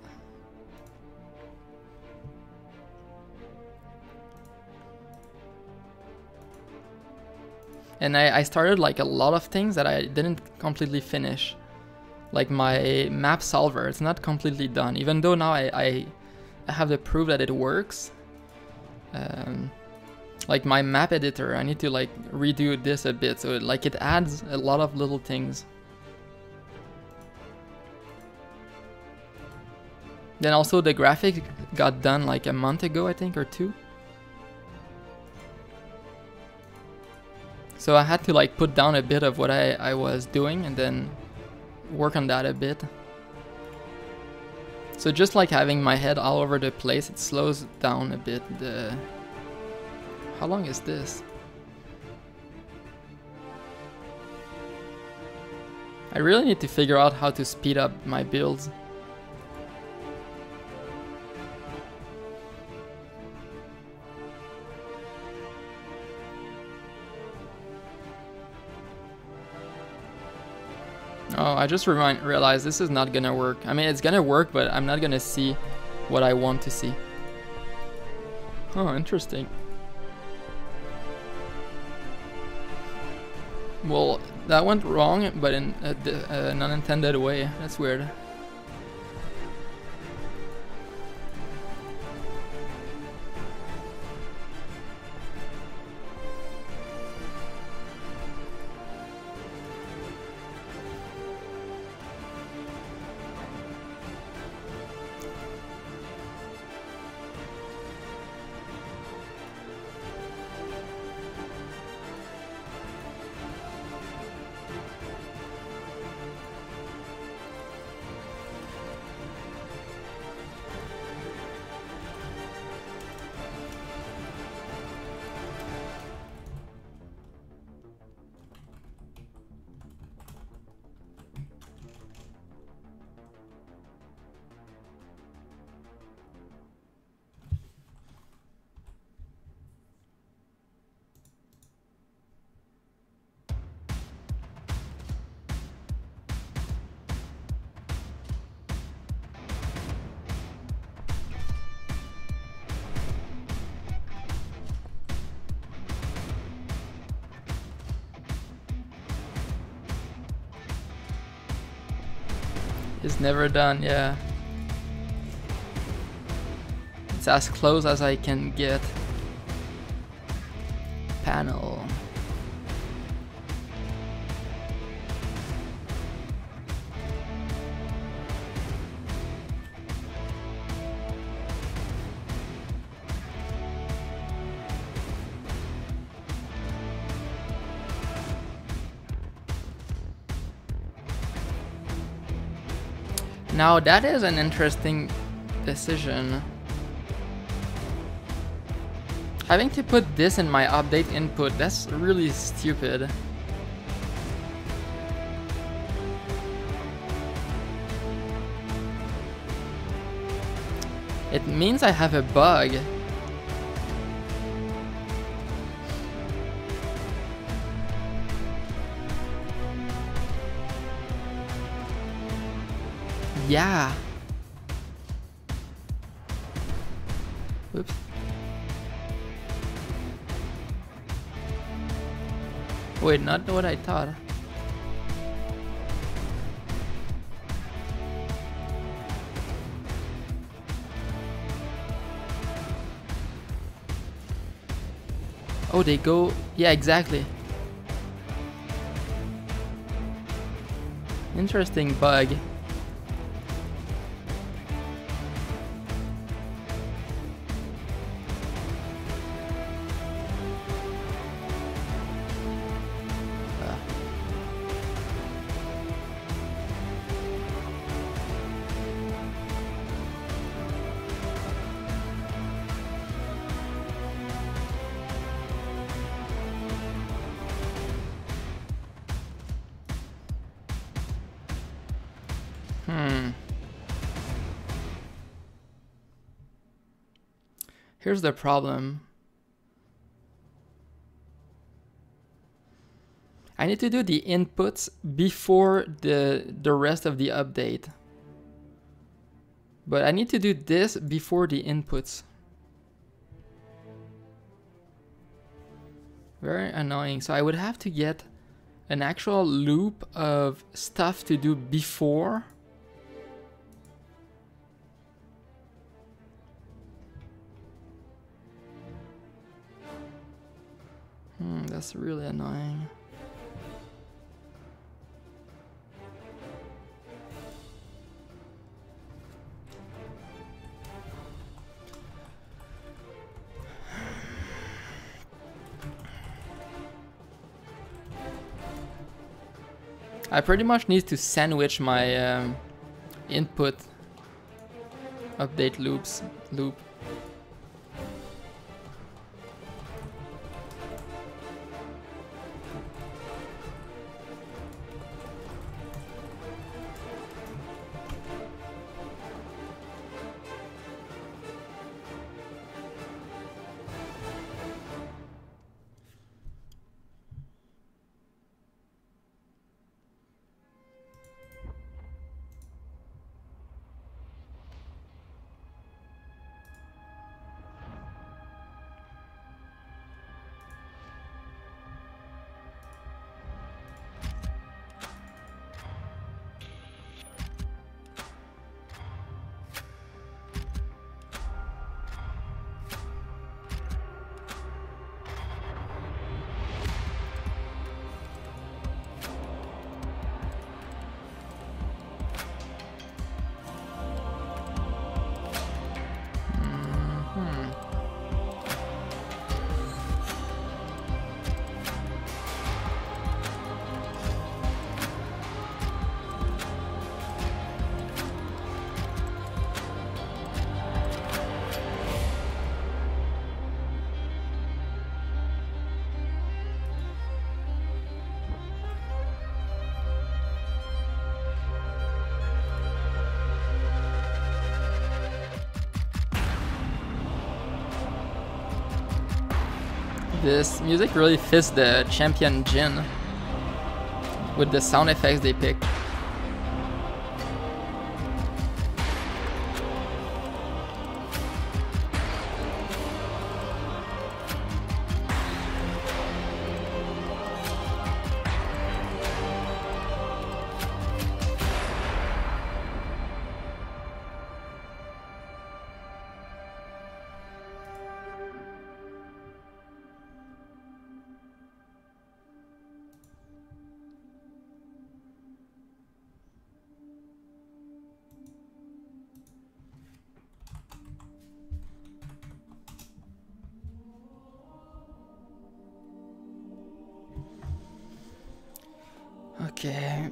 And I started like a lot of things that I didn't completely finish. Like my map solver, it's not completely done. Even though now I have the proof that it works. Like my map editor, I need to like redo this a bit. So it adds a lot of little things. Then also the graphic got done like a month ago, I think, or 2. So I had to like put down a bit of what I was doing and then work on that a bit. So just like having my head all over the place, it slows down a bit. How long is this? I really need to figure out how to speed up my builds. Oh, I just realized this is not gonna work. I mean, it's gonna work, but I'm not gonna see what I want to see. Oh, interesting. Well, that went wrong, but in an unintended way. That's weird. It's never done, yeah. It's as close as I can get. Panel. Now that is an interesting decision. Having to put this in my update input, that's really stupid. It means I have a bug. Yeah. Oops. Wait, not what I thought. Oh, they go... Yeah, exactly. Interesting bug. Here's the problem. I need to do the inputs before the rest of the update. But I need to do this before the inputs. Very annoying. So I would have to get an actual loop of stuff to do before. That's really annoying. I pretty much need to sandwich my input update loop. This music really fits the Champion Jin with the sound effects they picked. Okay.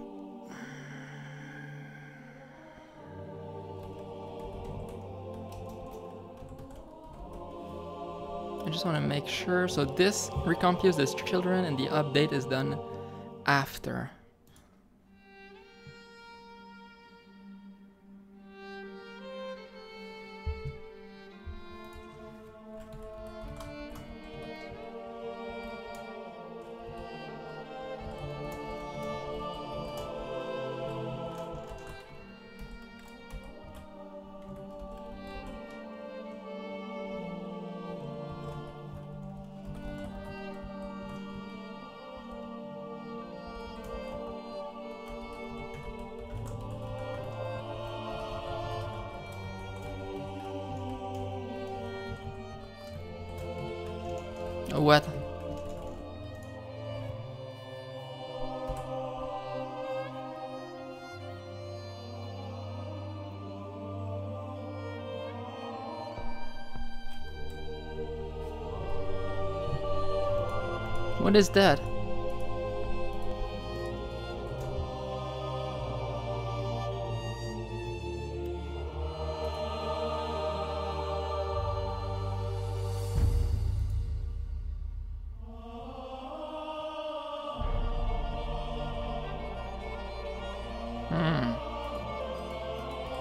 I just want to make sure. So this recomputes the children and the update is done after. What? What is that?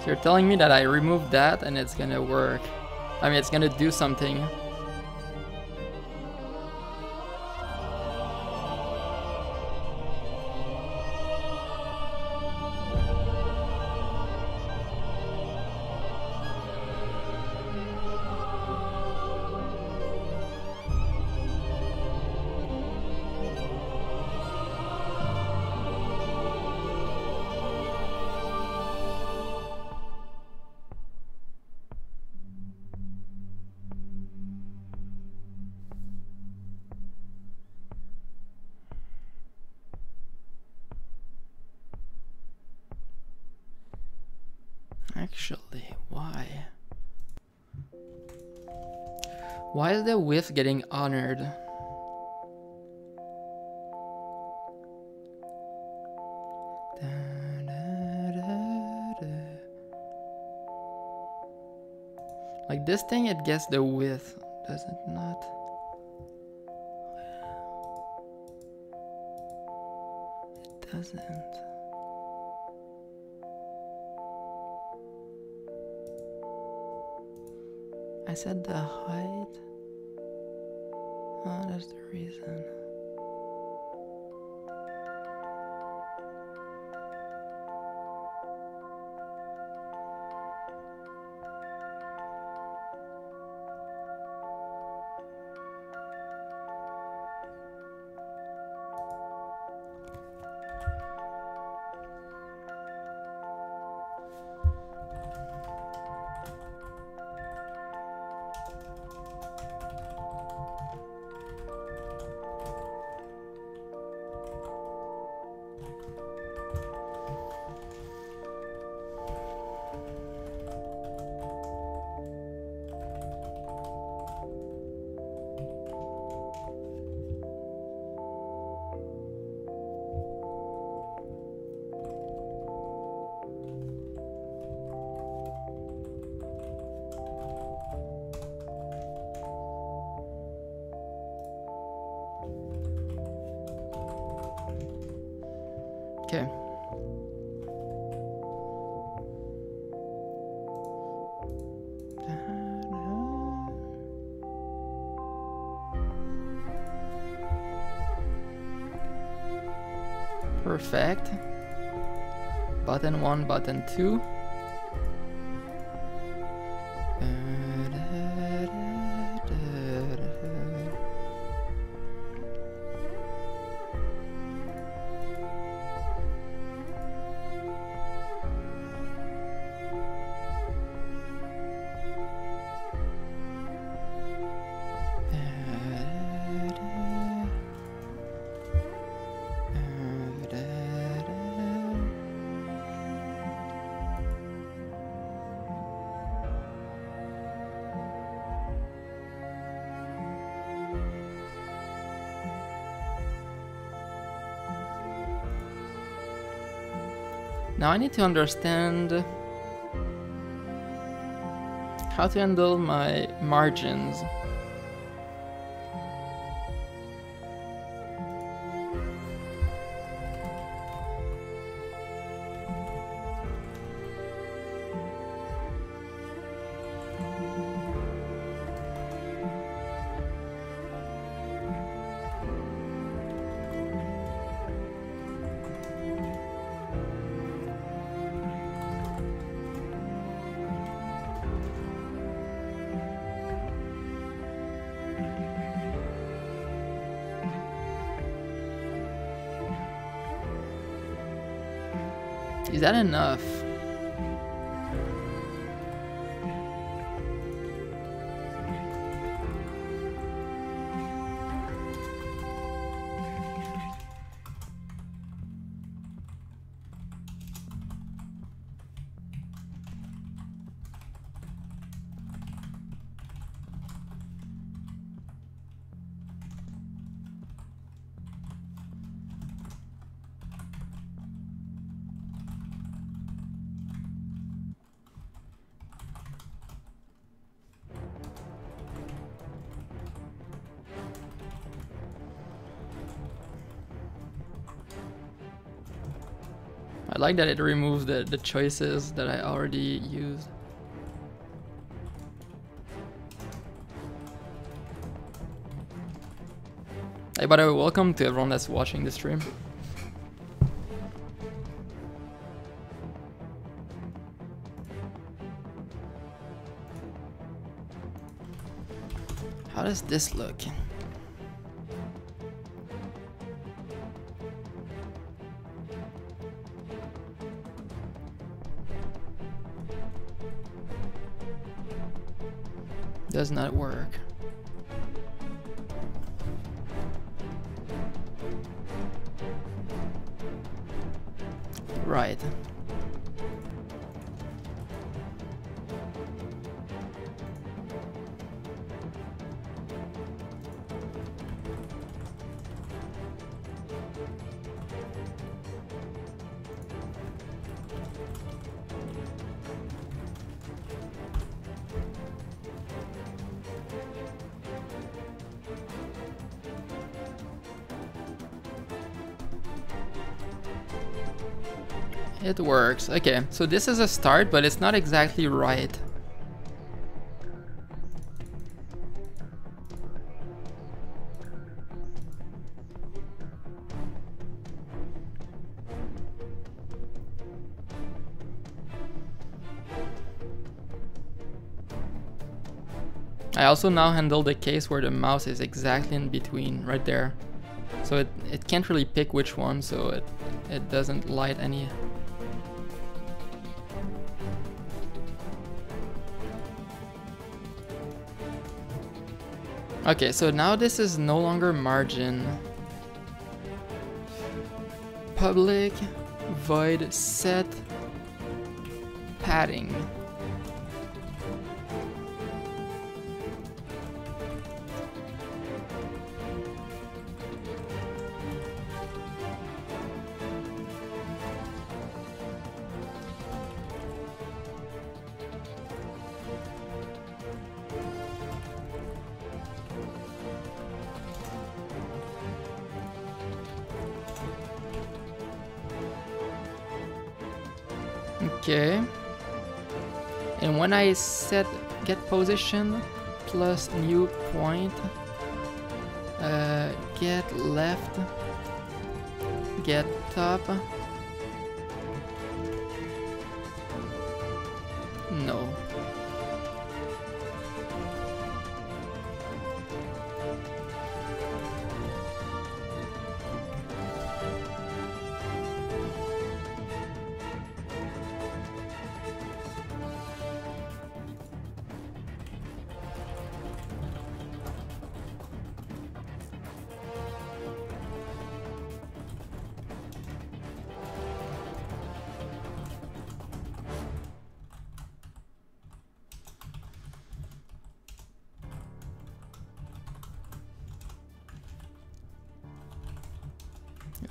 So you're telling me that I removed that and it's gonna work. I mean, it's gonna do something. Actually, why? Why is the width getting honored? Like this thing, it gets the width, does it not? It doesn't. I said the height. Oh, that's the reason. Okay. Perfect. Button 1, button 2. Now I need to understand how to handle my margins. Is that enough? like that it removes the choices that I already used. Hey, by the way, welcome to everyone that's watching the stream. How does this look? Does not work. Right. It works. Okay, so this is a start, but it's not exactly right. I also now handle the case where the mouse is exactly in between, right there. So it can't really pick which one, so it doesn't light any. Okay, so now this is no longer margin. Public void set padding. Okay, and when I set get position plus new point, get left, get top, no.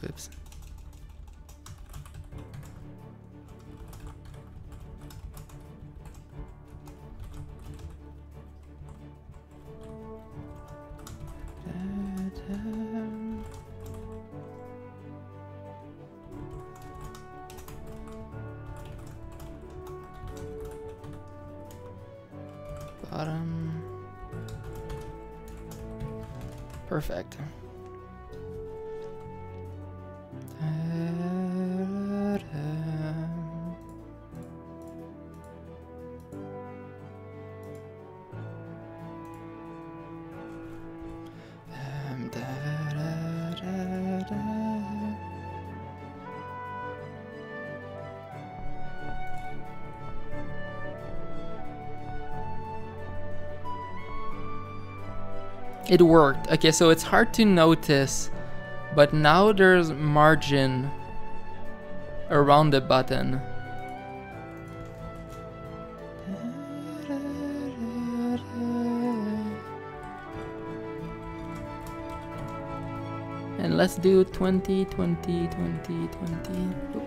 Oops. Bottom. Perfect. It worked. Okay, so it's hard to notice, but now there's margin around the button. And let's do 20, 20, 20, 20. Oop.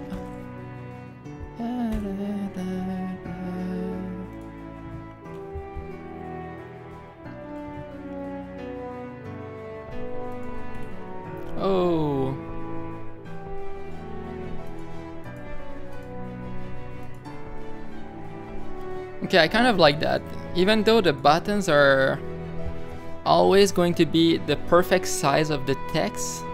Oh. Okay, I kind of like that. Even though the buttons are always going to be the perfect size of the text,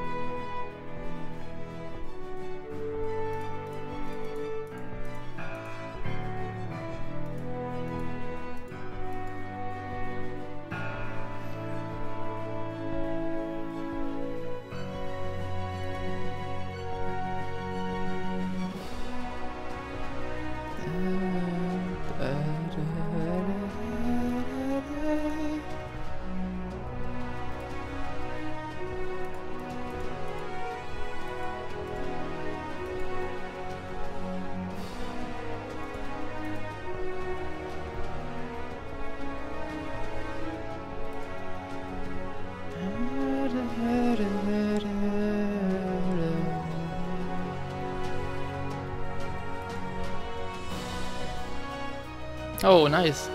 oh, nice.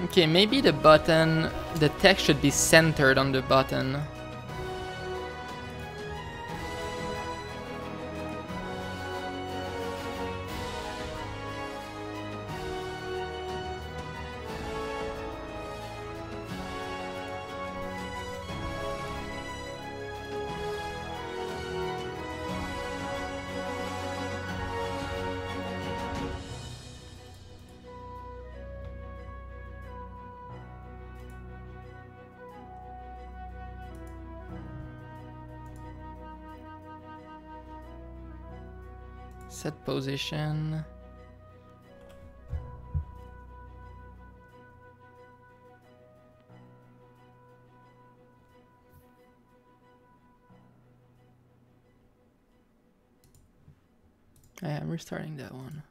Okay, maybe the button, the text should be centered on the button. Set position. I'm restarting that one.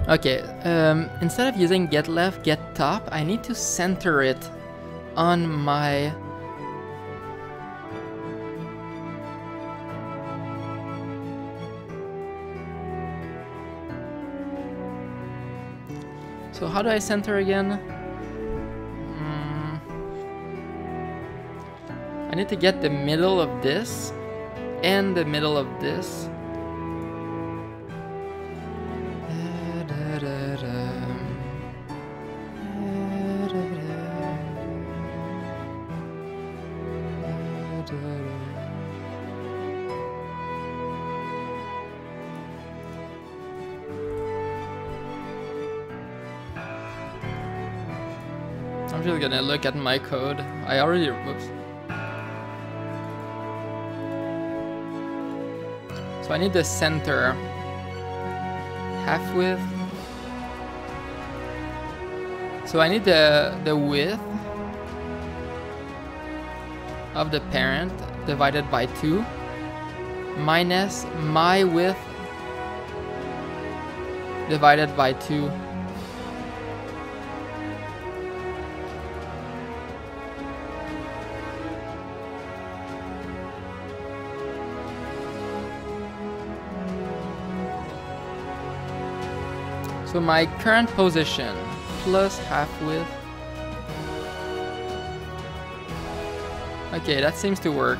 Okay, instead of using get left, get top, I need to center it on my... So how do I center again? I need to get the middle of this and the middle of this. I'm just gonna look at my code. I already... Whoops. So I need the center. Half width. So I need the width of the parent divided by 2 minus my width divided by 2. So my current position plus half width. Okay, that seems to work.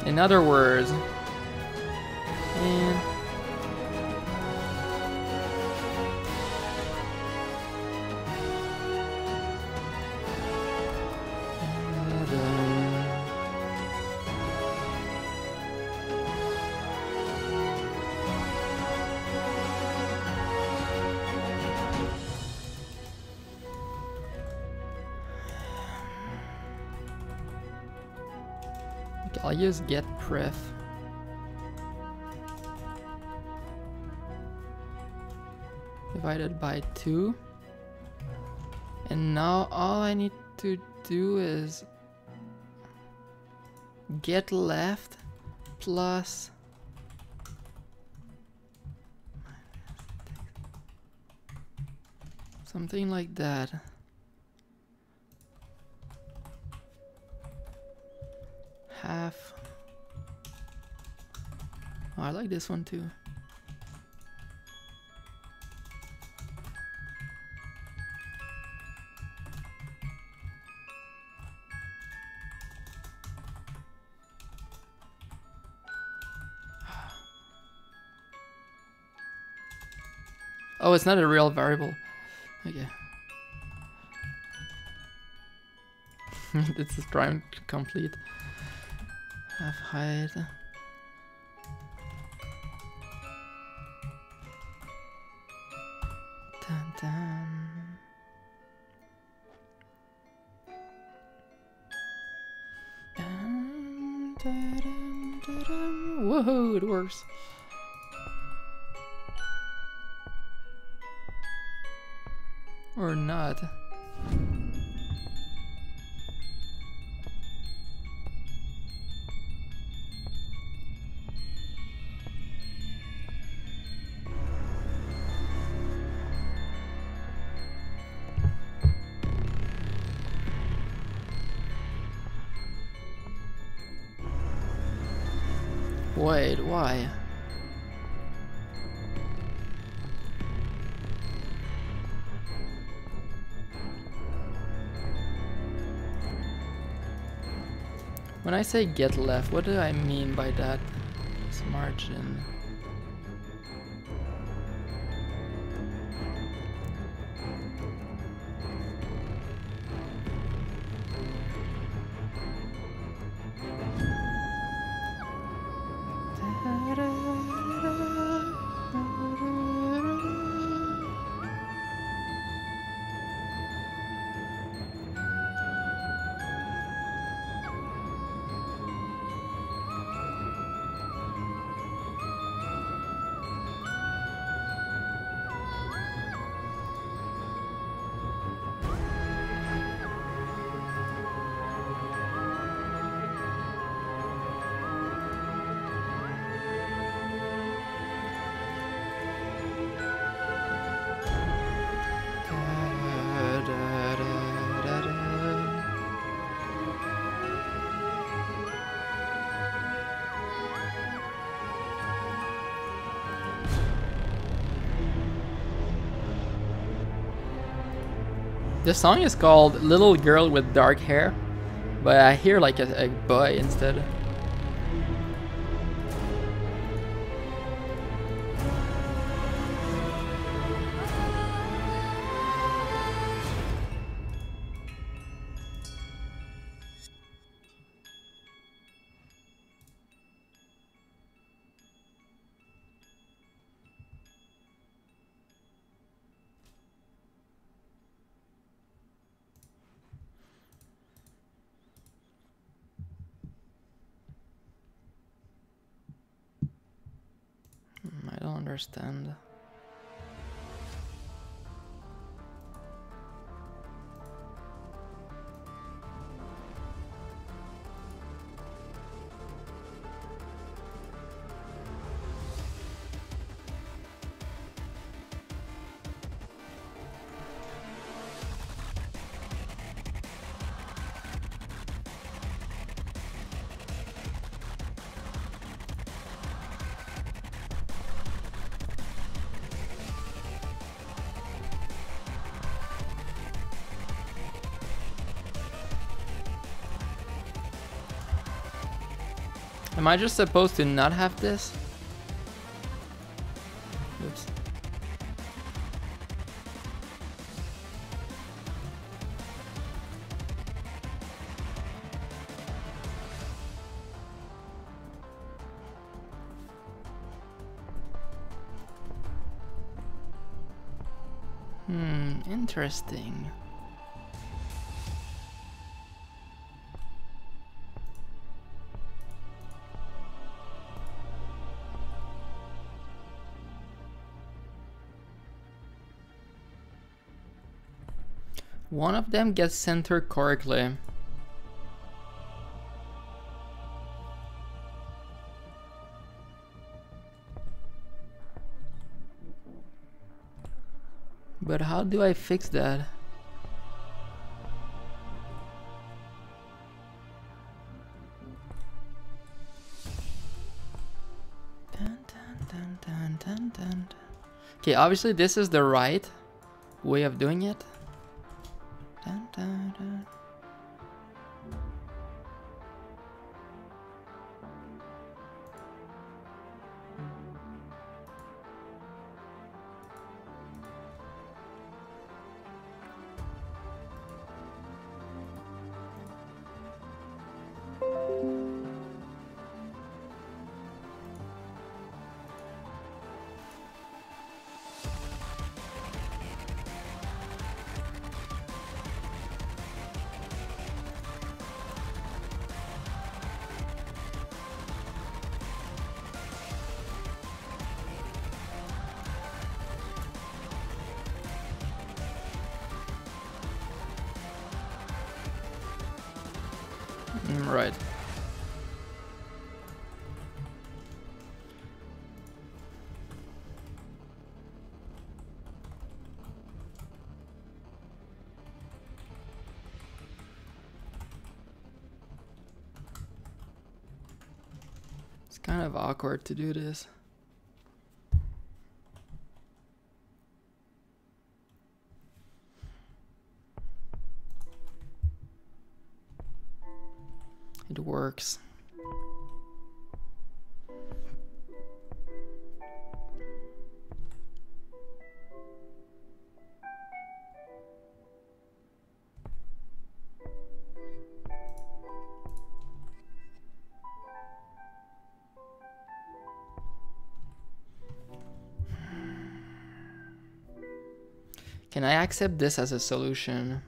In other words, I'll use get pref. Divided by 2. And now all I need to do is get left plus something like that. Half. Oh, I like this one too. Oh, it's not a real variable. Okay. This is trying to complete. Half height. Dun, dun. Dun, dun, dun, dun, dun. Woohoo, it works. Or not. Wait, why? When I say get left, what do I mean by that? This margin. The song is called Little Girl with Dark Hair, but I hear like a boy instead. I don't understand. Am I just supposed to not have this? Oops. Interesting. One of them gets centered correctly. But how do I fix that? Okay, obviously this is the right way of doing it. Right. It's kind of awkward to do this. It works. Can I accept this as a solution?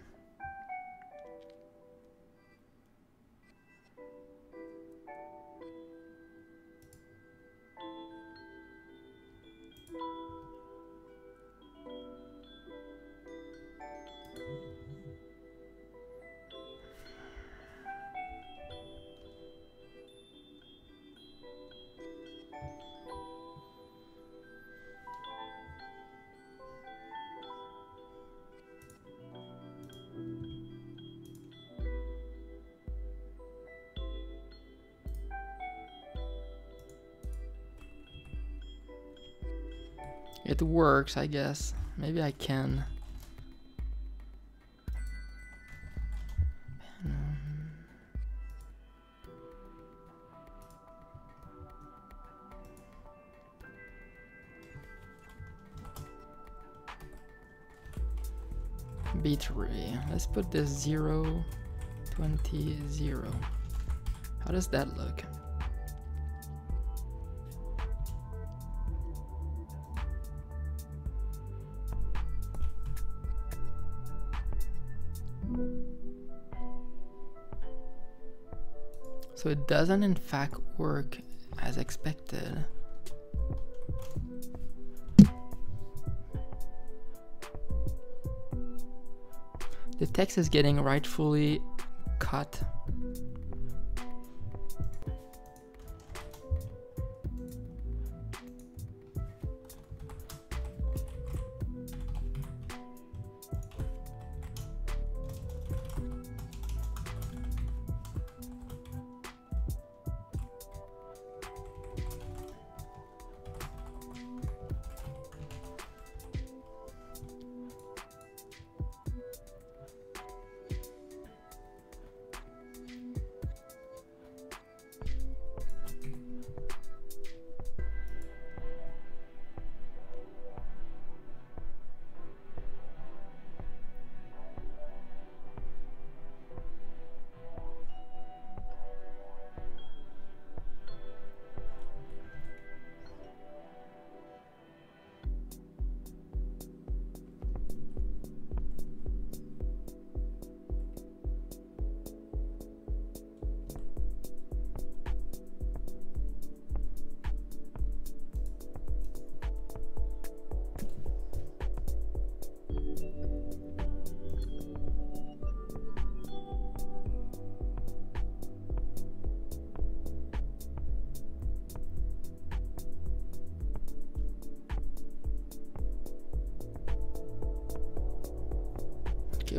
It works, I guess. Maybe I can. B3. Let's put this 0, 20, 0. How does that look? So it doesn't in fact work as expected. The text is getting rightfully cut.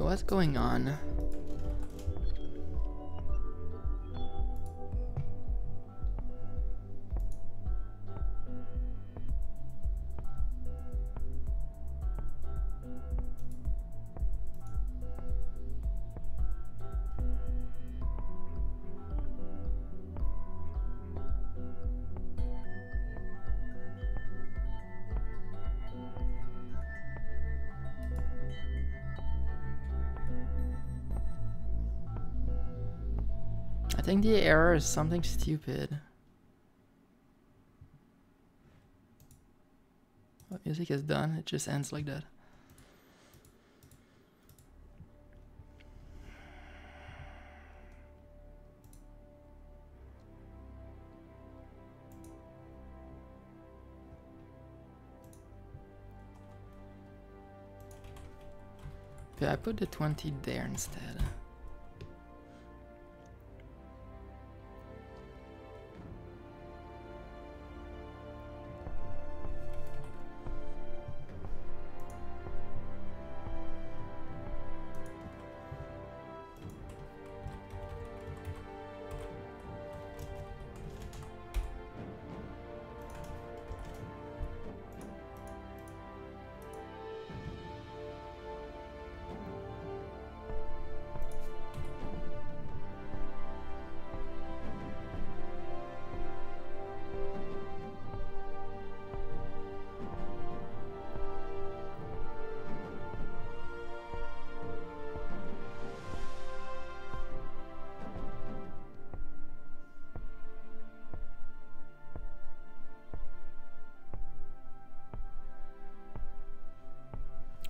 Okay, what's going on? I think the error is something stupid. Well, music is done, it just ends like that. Okay, I put the 20 there instead.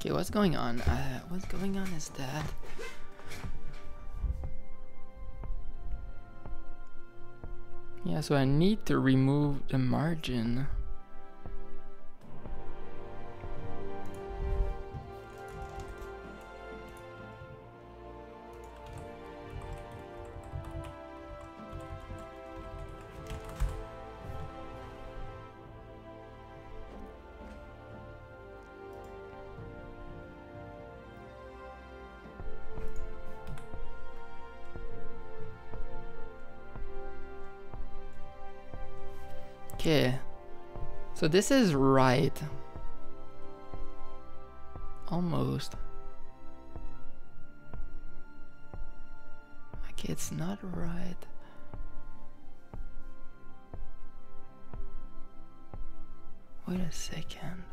Okay, what's going on? What's going on is that yeah, so I need to remove the margin. Okay, so this is right. Almost. Okay, it's not right. Wait a second.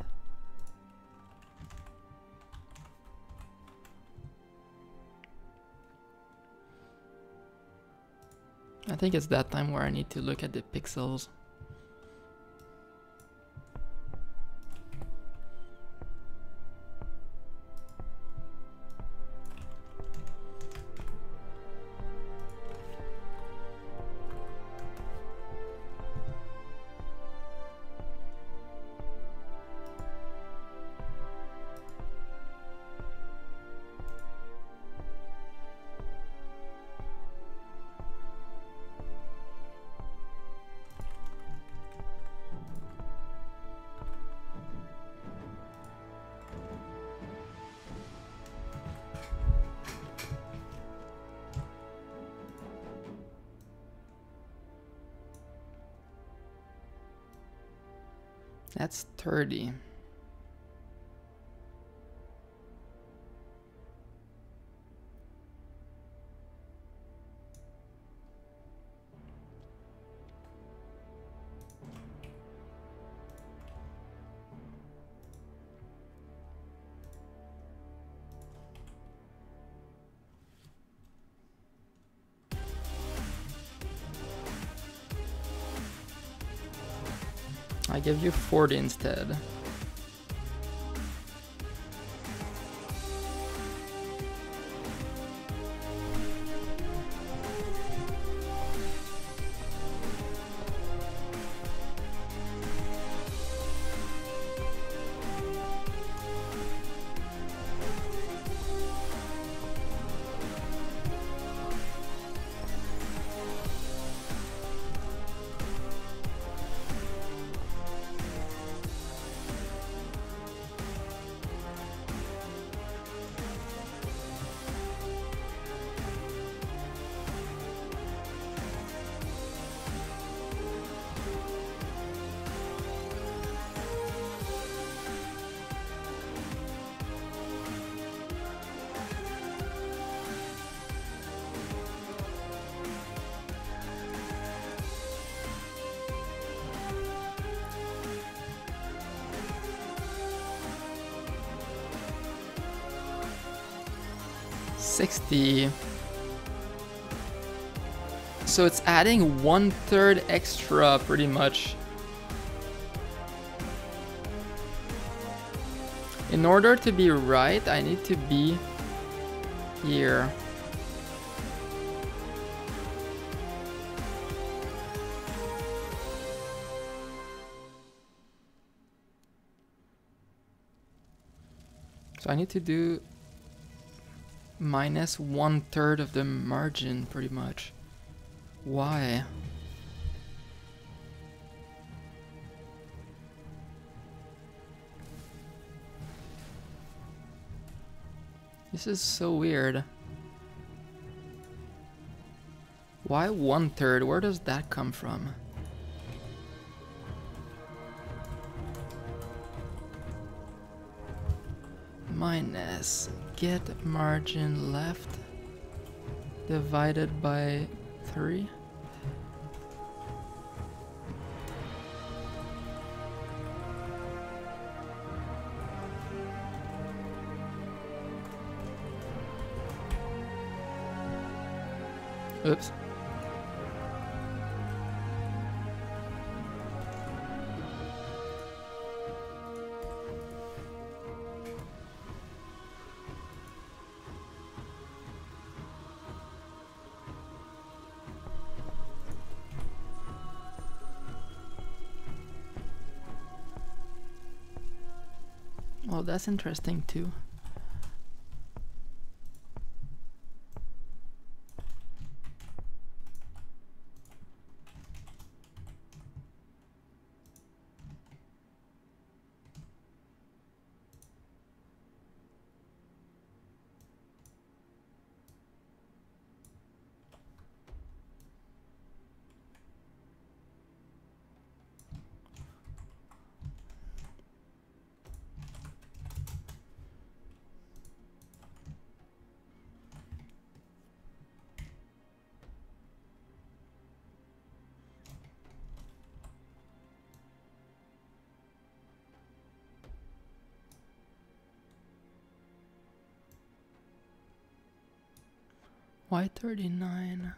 I think it's that time where I need to look at the pixels. That's 30. I give you 40 instead. 60. So it's adding 1/3 extra pretty much. In order to be right, I need to be here. So I need to do minus 1/3 of the margin pretty much. Why? This is so weird. Why 1/3? Where does that come from? Minus get margin left divided by 3. Oops. Well, that's interesting too. Why 39?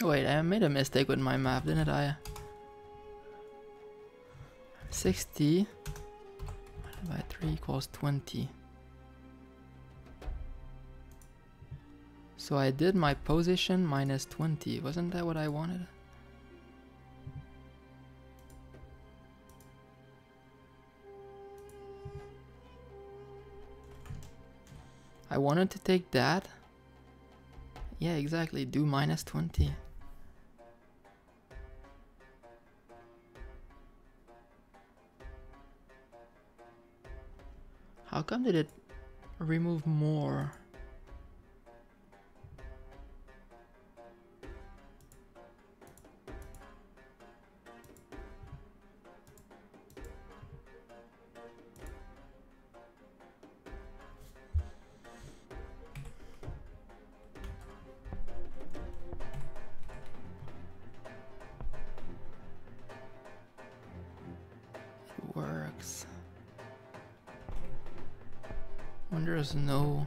Wait, I made a mistake with my math, didn't I? 60 divided by 3 equals 20. So I did my position minus 20. Wasn't that what I wanted? I wanted to take that. Yeah, exactly. Do minus 20. How come did it remove more? It works. There's no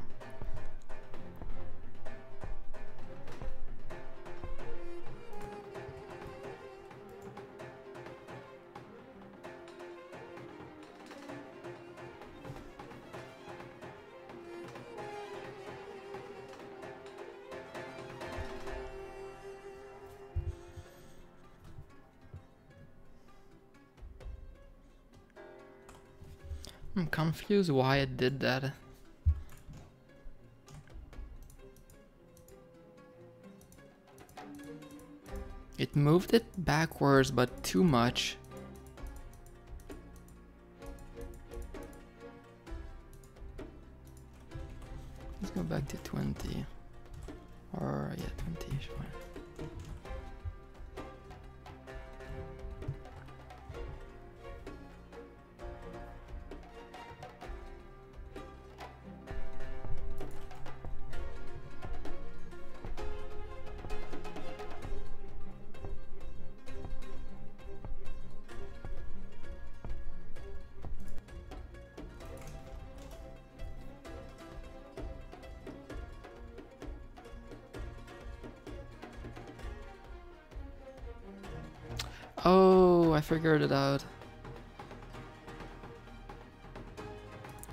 I'm confused why it did that. It moved it backwards, but too much. back to 20. Or, yeah, 20 is fine. Oh, I figured it out.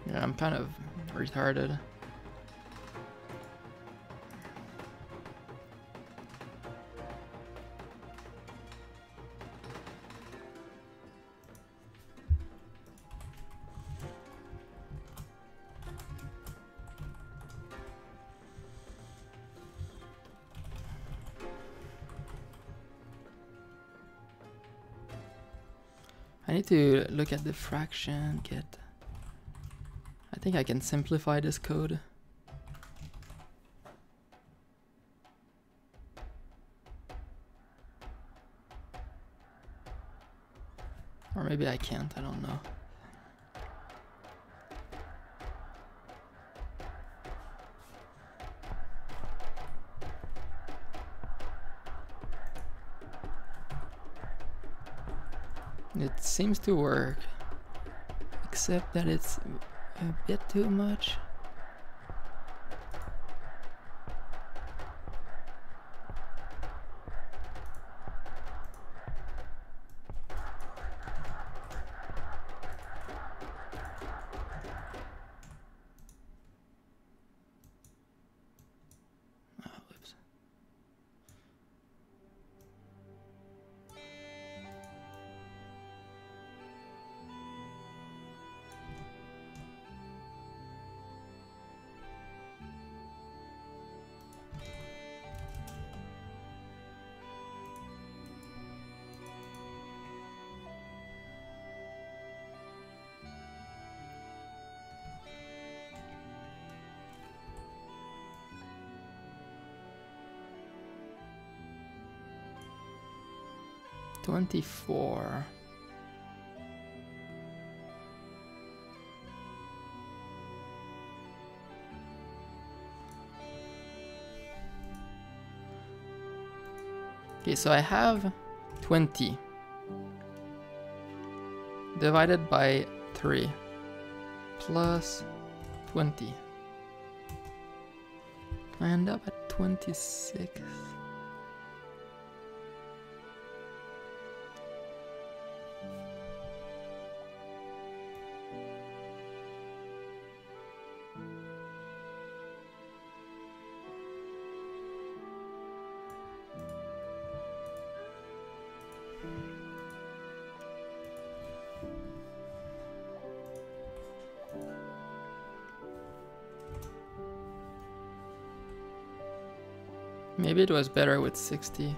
Yeah, I'm kind of retarded. I need to look at the fraction, I think I can simplify this code. Or maybe I can't, I don't know. It seems to work, except that it's a bit too much. Whoops. $24. Okay, so I have 20 divided by 3 plus 20. I end up at 26. Maybe it was better with 60.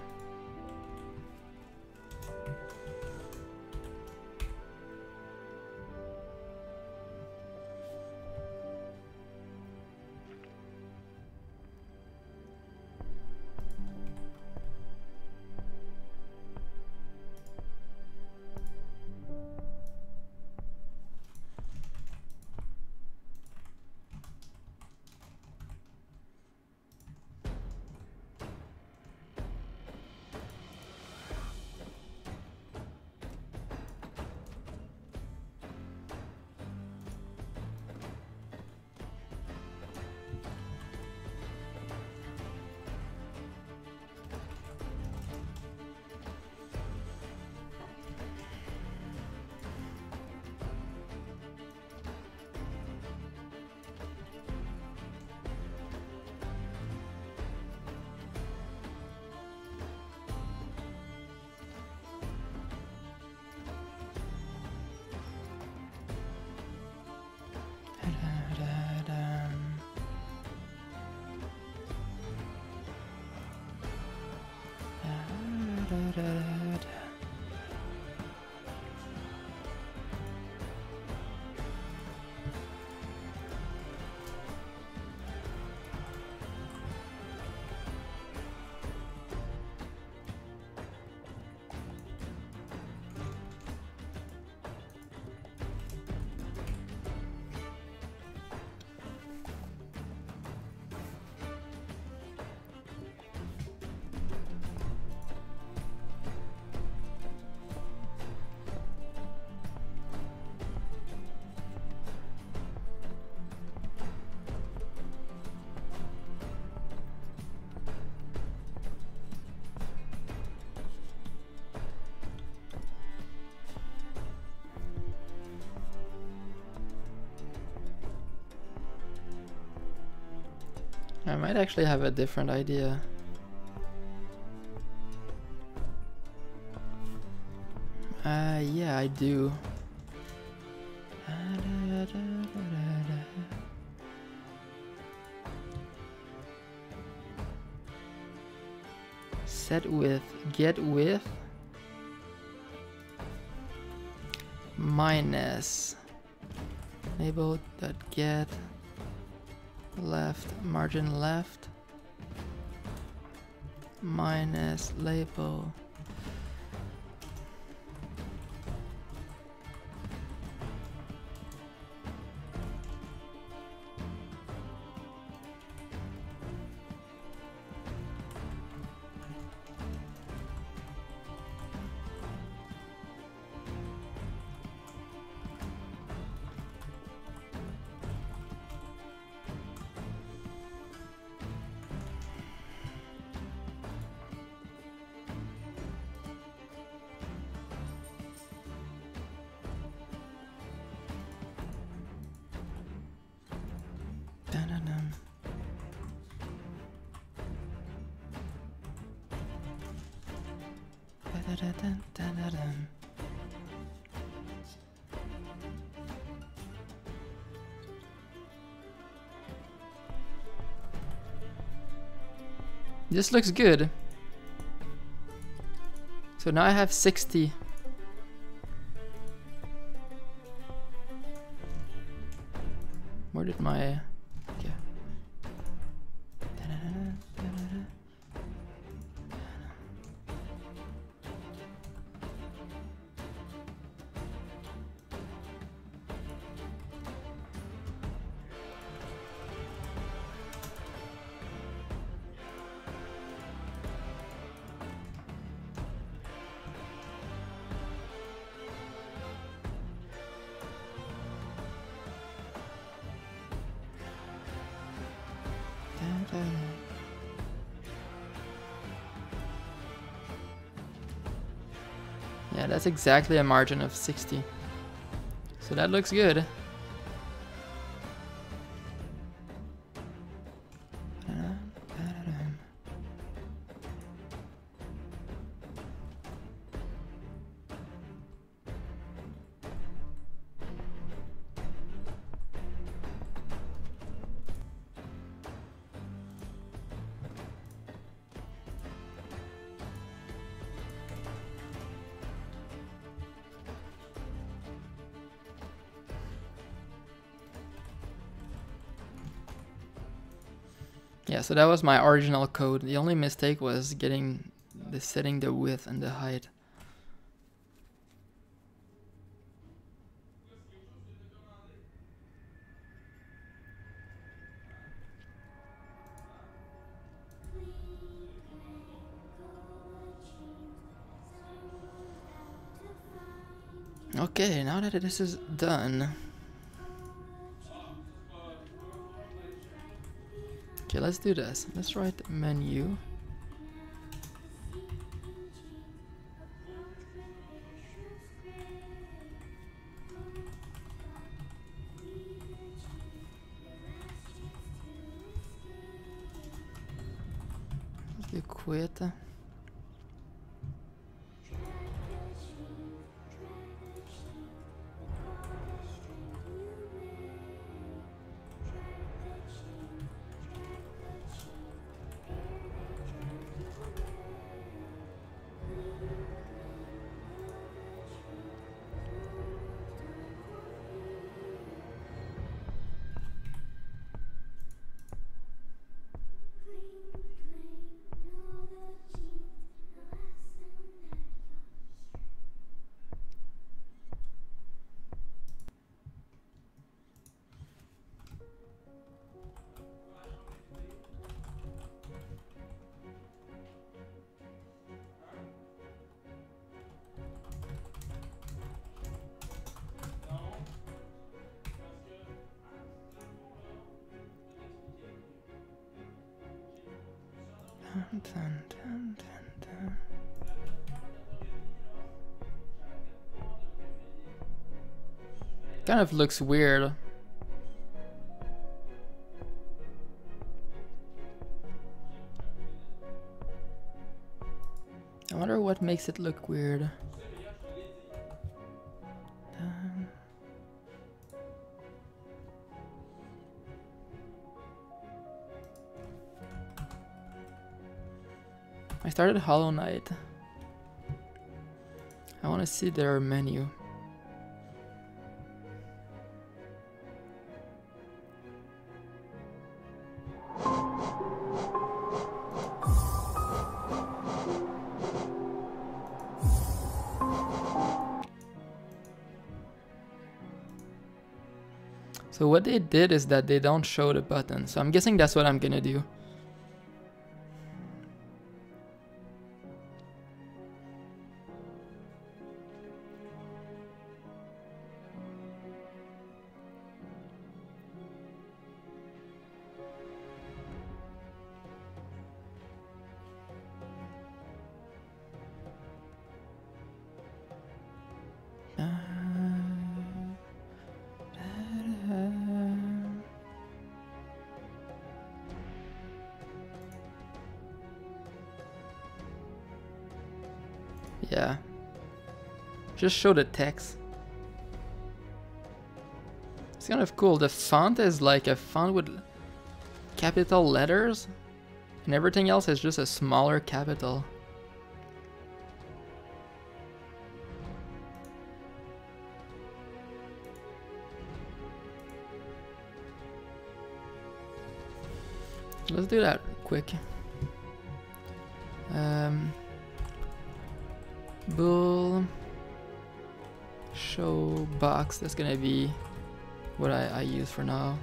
I might actually have a different idea. Yeah, I do. Set with, get with, minus label.get left, margin left, minus label. This looks good. So now I have 60. Where did my... Okay. Yeah, that's exactly a margin of 60. So that looks good. Yeah, so that was my original code. The only mistake was setting the width and the height. Okay, now that this is done. Okay, let's do this. Let's write menu. Let's do quit. Kind of looks weird. I wonder what makes it look weird. I started Hollow Knight. I want to see their menu. So what they did is that they don't show the button. So I'm guessing that's what I'm gonna do. Yeah. Just show the text. It's kind of cool. The font is like a font with capital letters, and everything else is just a smaller capital. Let's do that quick. Bool show box. That's gonna be what I use for now.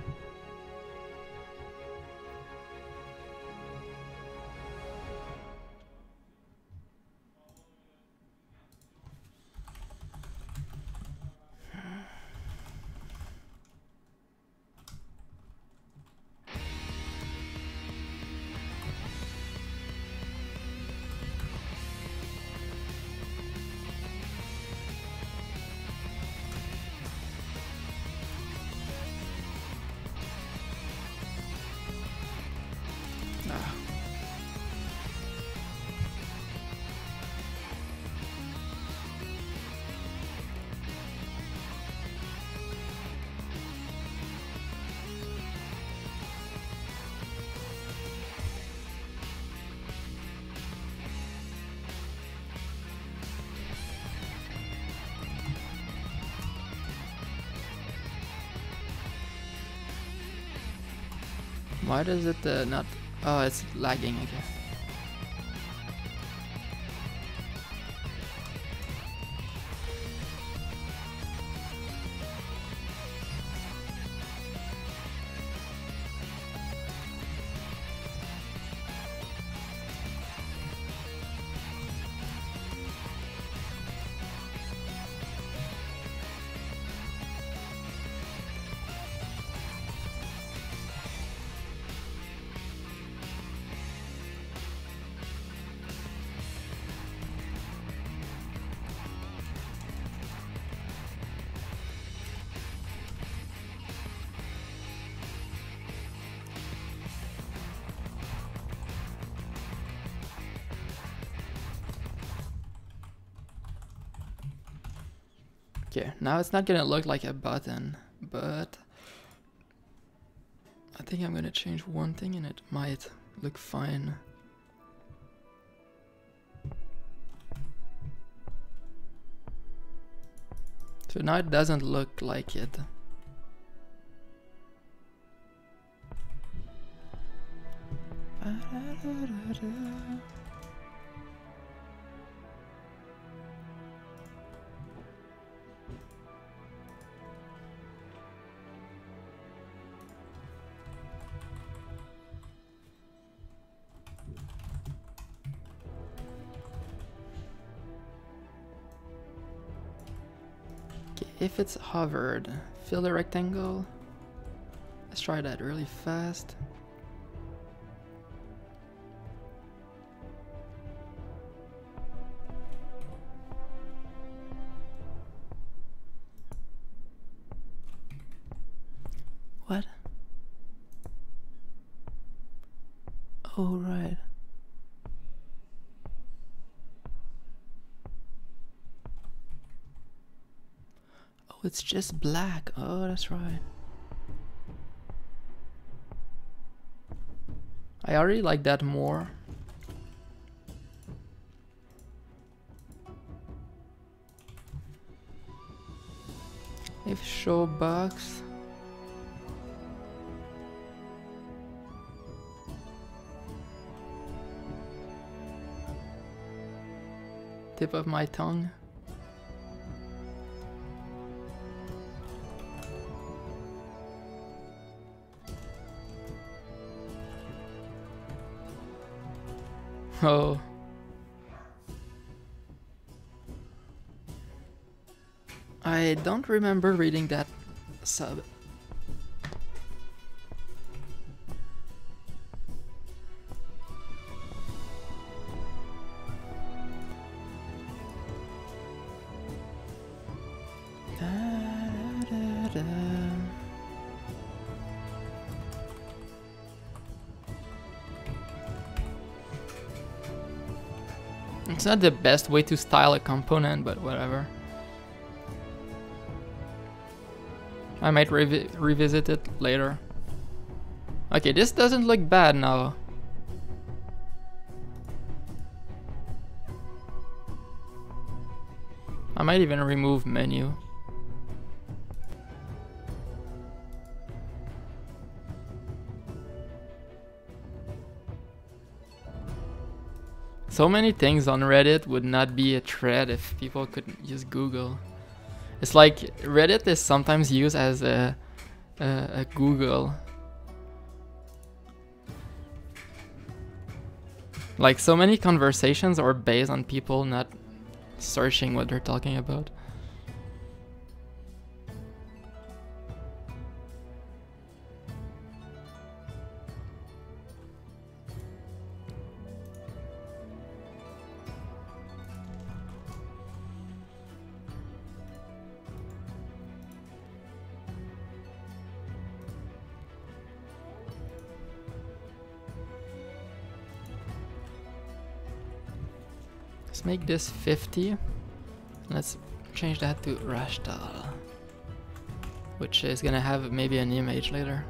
Why does it not... Oh, it's lagging, okay. Okay, now it's not gonna look like a button, but I think I'm gonna change one thing and it might look fine. So now it doesn't look like it. If it's hovered, fill the rectangle. Let's try that really fast. What? Oh, right. it's just black. Oh, that's right. I already like that more. If show box. Tip of my tongue. Oh. I don't remember reading that sub. It's not the best way to style a component, but whatever. I might revisit it later. Okay, this doesn't look bad now. I might even remove menu. So many things on Reddit would not be a thread if people could use Google. It's like Reddit is sometimes used as a Google. Like so many conversations are based on people not searching what they're talking about. Let's make this 50. Let's change that to Rashtal, which is gonna have maybe an image later.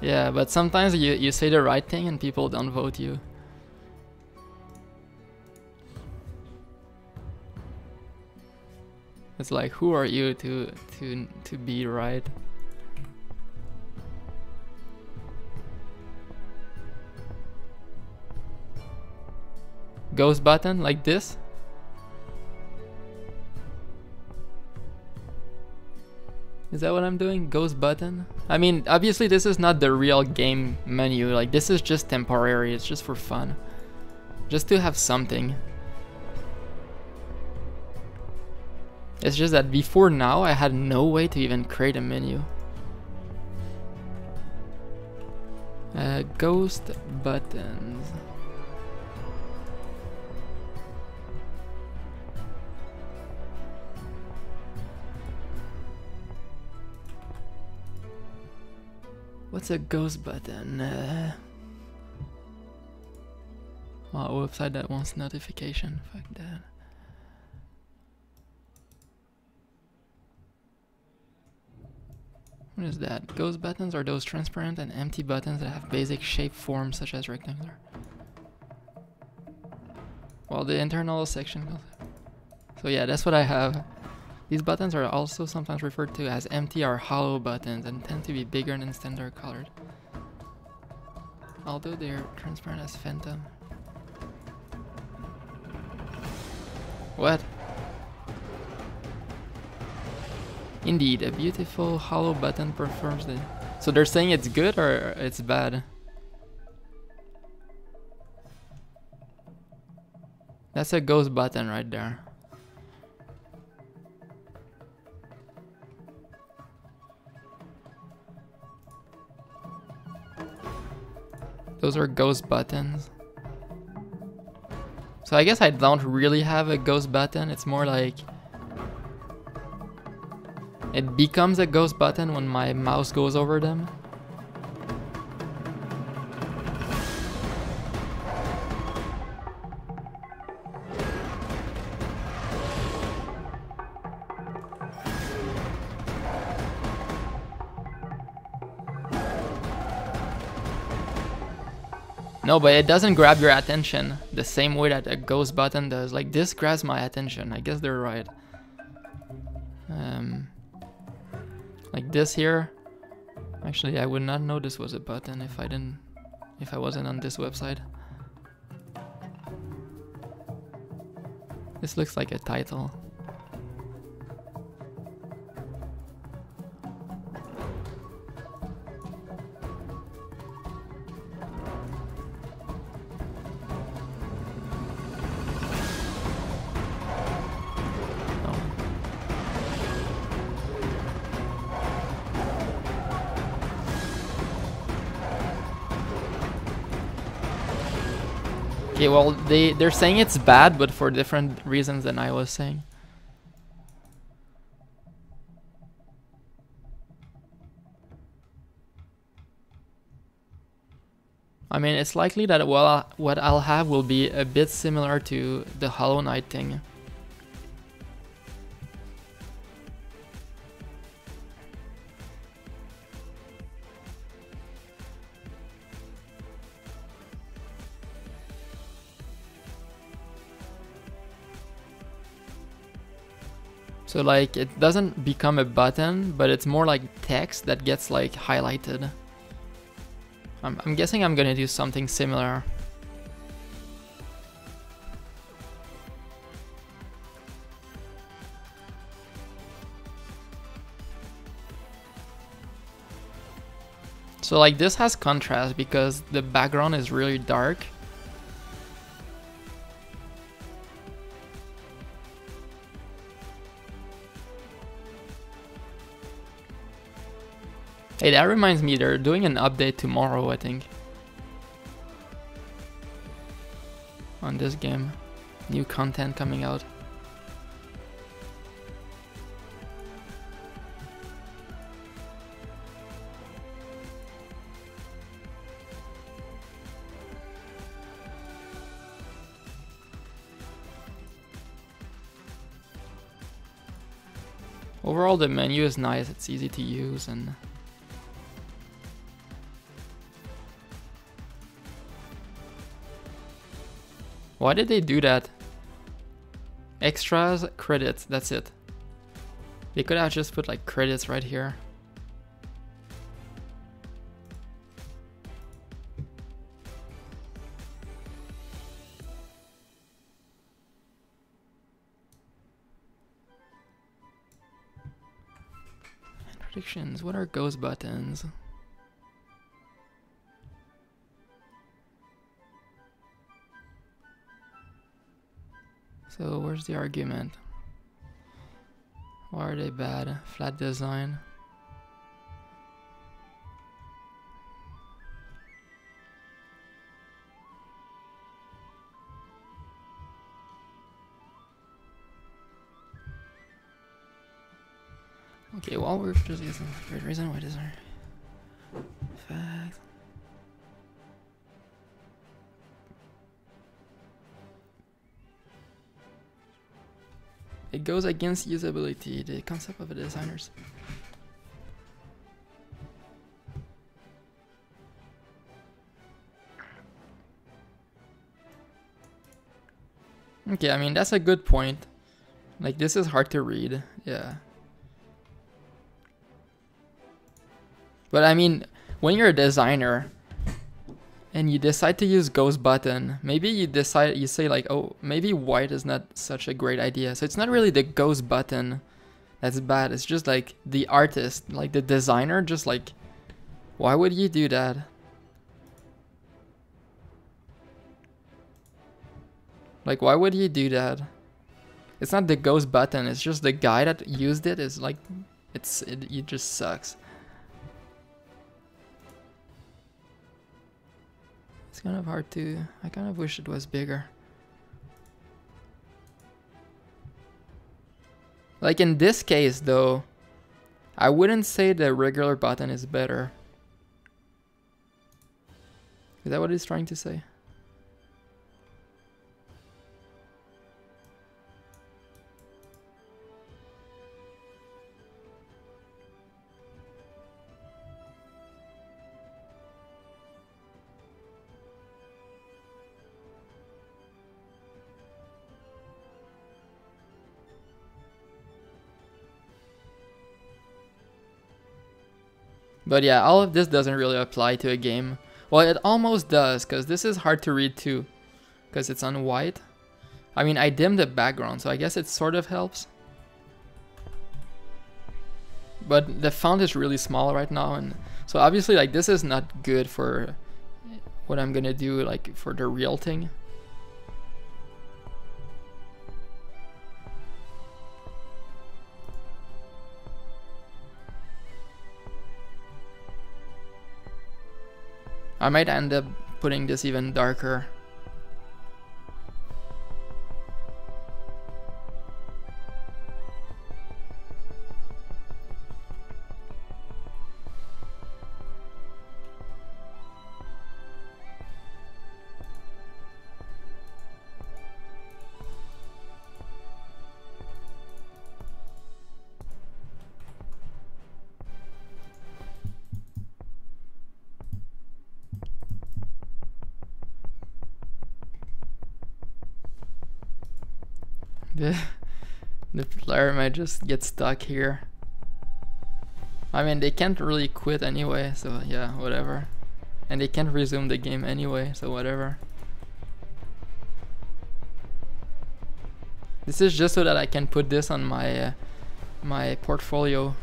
Yeah, but sometimes you say the right thing and people don't vote you. It's like, who are you to be right? Ghost button like this. Is that what I'm doing? Ghost button? I mean, obviously this is not the real game menu. Like, this is just temporary. It's just for fun. Just to have something. It's just that before now, I had no way to even create a menu. Ghost buttons. What's a ghost button? Oh, a website that wants notification. Fuck that. What is that? Ghost buttons are those transparent and empty buttons that have basic shape forms such as rectangular. Well, the internal section goes. So yeah, that's what I have. These buttons are also sometimes referred to as empty or hollow buttons and tend to be bigger than standard colored, although they're transparent as phantom. What? Indeed, a beautiful hollow button performs the... So they're saying it's good or it's bad? That's a ghost button right there. Those are ghost buttons. So I guess I don't really have a ghost button. It's more like it becomes a ghost button when my mouse goes over them. No, but it doesn't grab your attention the same way that a ghost button does. Like this grabs my attention. I guess they're right. Like this here. Actually, I would not know this was a button if I wasn't on this website. This looks like a title. Okay, well, they're saying it's bad, but for different reasons than I was saying. I mean, it's likely that what I'll have will be a bit similar to the Hollow Knight thing. So like it doesn't become a button, but it's more like text that gets like highlighted. I'm guessing I'm gonna do something similar. So like this has contrast because the background is really dark. Hey, that reminds me, they're doing an update tomorrow, I think. On this game. New content coming out. Overall, the menu is nice, it's easy to use, and why did they do that? Extras, credits, that's it. They could have just put like credits right here. And predictions, what are ghost buttons? So where's the argument? Why are they bad? Flat design. Okay, well we're just using a great reason why design. Fact. It goes against usability, the concept of the designers. Okay, I mean, that's a good point. Like, this is hard to read, yeah. But I mean, when you're a designer, and you decide to use ghost button, maybe you say like, oh, maybe white is not such a great idea. So it's not really the ghost button that's bad. It's just like the artist, like the designer, just like, why would you do that? Like, why would you do that? It's not the ghost button. It's just the guy that used it is like, it just sucks. It's kind of hard to, I kind of wish it was bigger. Like in this case though, I wouldn't say the regular button is better. Is that what he's trying to say? But yeah, all of this doesn't really apply to a game. Well, it almost does, because this is hard to read too, because it's on white. I mean, I dimmed the background, so I guess it sort of helps. But the font is really small right now, and so obviously like this is not good for what I'm gonna do like for the real thing. I might end up putting this even darker. The player might just get stuck here. I mean, they can't really quit anyway, so yeah, whatever. And they can't resume the game anyway, so whatever. This is just so that I can put this on my my portfolio.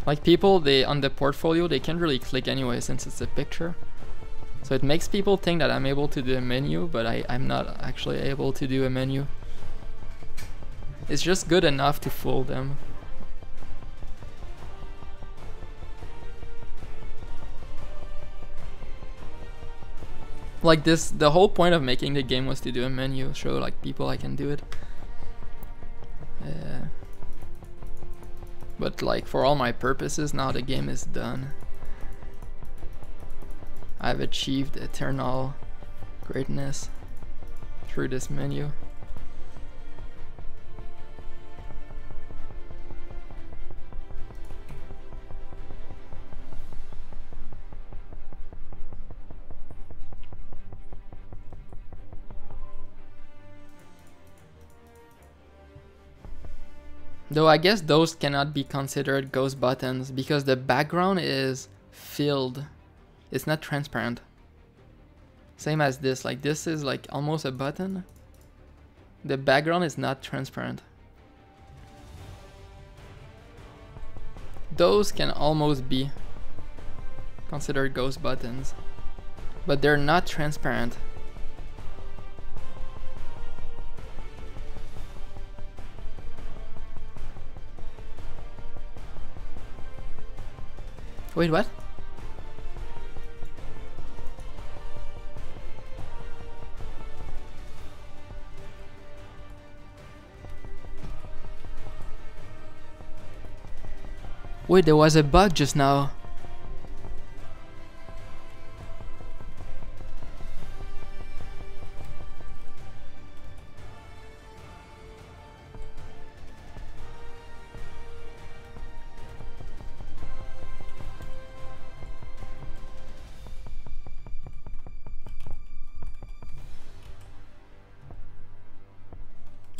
Like people, they on the portfolio, they can't really click anyway since it's a picture. So it makes people think that I'm able to do a menu, but I'm not actually able to do a menu. It's just good enough to fool them. Like this, the whole point of making the game was to do a menu, show like people I can do it. But like for all my purposes, now the game is done. I've achieved eternal greatness through this menu. Though I guess those cannot be considered ghost buttons because the background is filled. It's not transparent. Same as this, like this is like almost a button. The background is not transparent. Those can almost be considered ghost buttons, but they're not transparent. Wait, what? Wait, there was a bug just now.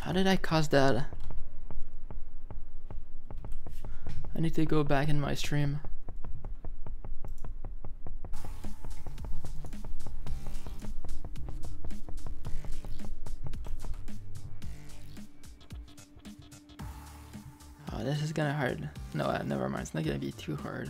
How did I cause that? I need to go back in my stream. Oh, this is gonna hard. No, never mind. It's not gonna be too hard.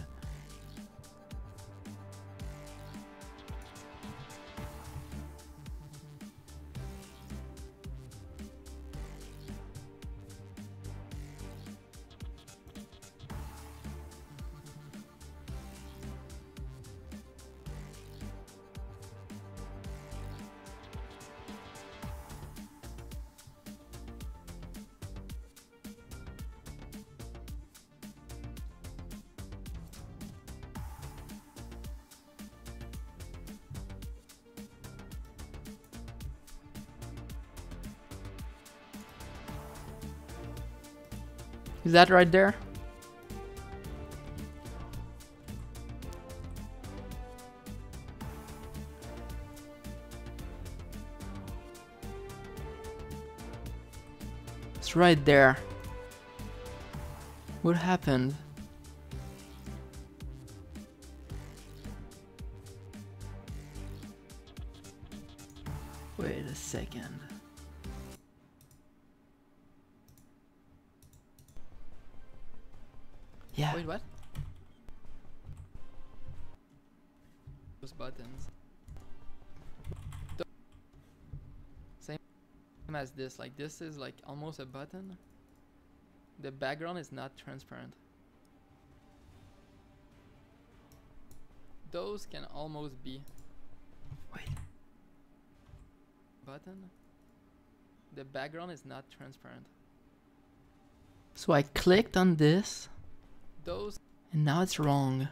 Is that right there? It's right there. What happened? Wait a second. Yeah. Wait, what? Those buttons. Same as this. Like this is like almost a button. The background is not transparent. Those can almost be. Wait. Button. The background is not transparent. So I clicked on this. Those. And now it's wrong.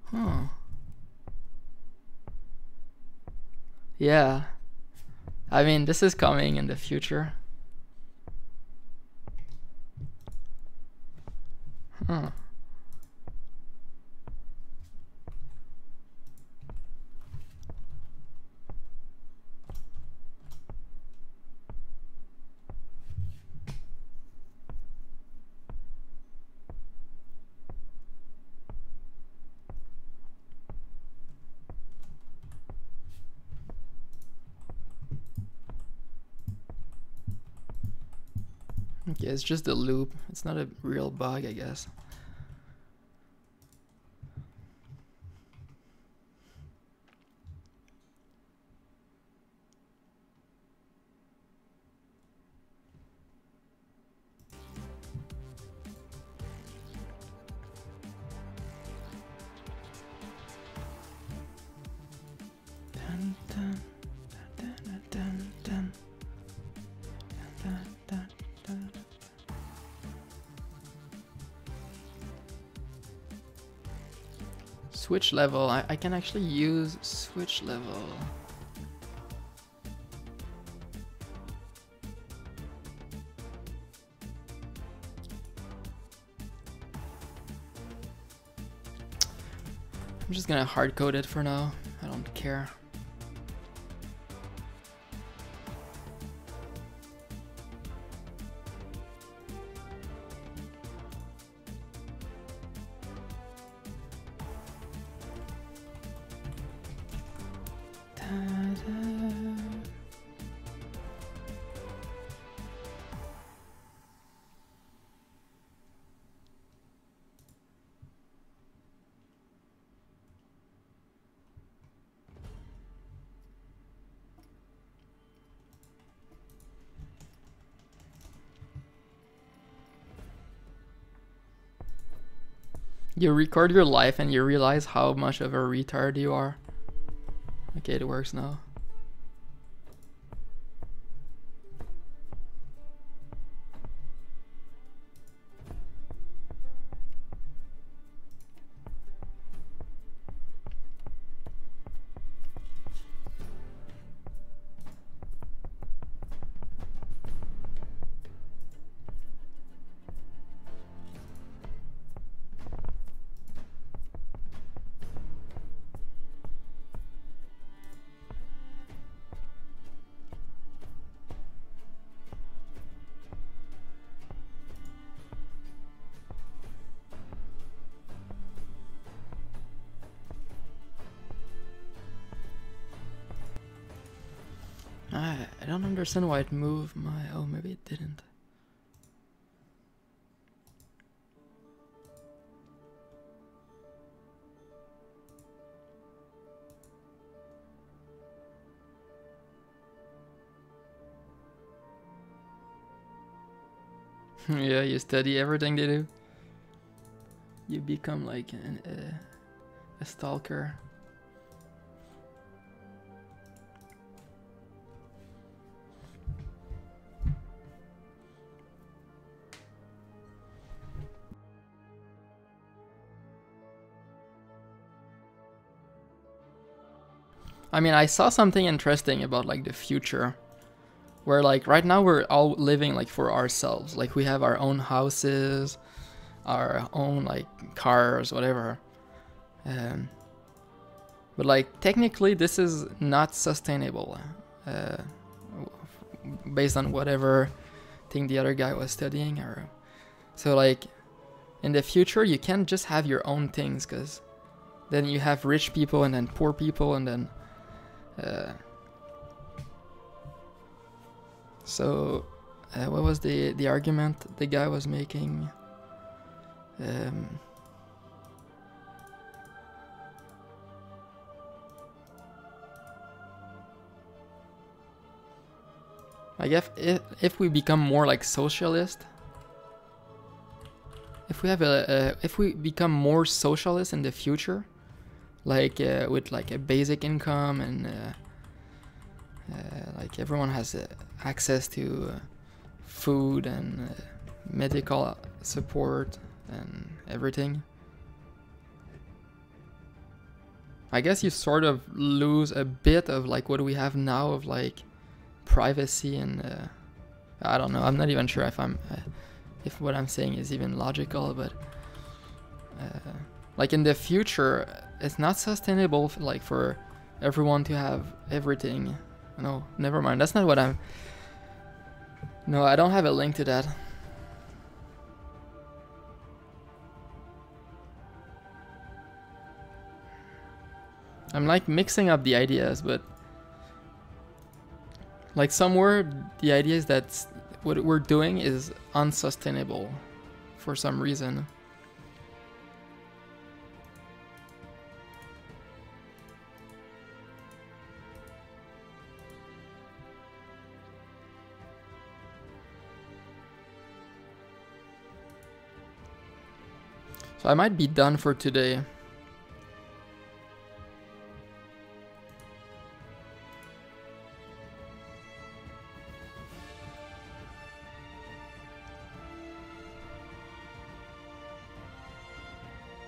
Huh. Yeah. I mean, this is coming in the future. Huh. Okay, it's just a loop. It's not a real bug, I guess. Dun, dun, dun, dun, dun, dun. Dun, dun, dun. Switch level. I can actually use switch level. I'm just gonna hard code it for now. I don't care. You record your life and you realize how much of a retard you are. Okay, it works now. I don't understand why it moved my... Oh, maybe it didn't. Yeah, you study everything they do. You become like a stalker. I mean, I saw something interesting about like the future, where like right now we're all living like for ourselves. Like we have our own houses, our own like cars, whatever. But like technically this is not sustainable based on whatever thing the other guy was studying. Or so like in the future you can't just have your own things, because then you have rich people and then poor people, and then so what was the argument the guy was making? I guess if we become more like socialist, if we become more socialist in the future, like with like a basic income and like everyone has access to food and medical support and everything, I guess you sort of lose a bit of like what we have now of like privacy and I don't know, I'm not even sure if if what I'm saying is even logical, but like in the future it's not sustainable like for everyone to have everything. No, never mind, that's not what I'm... No, I don't have a link to that. I'm like mixing up the ideas, but like somewhere the idea is that what we're doing is unsustainable for some reason. So I might be done for today.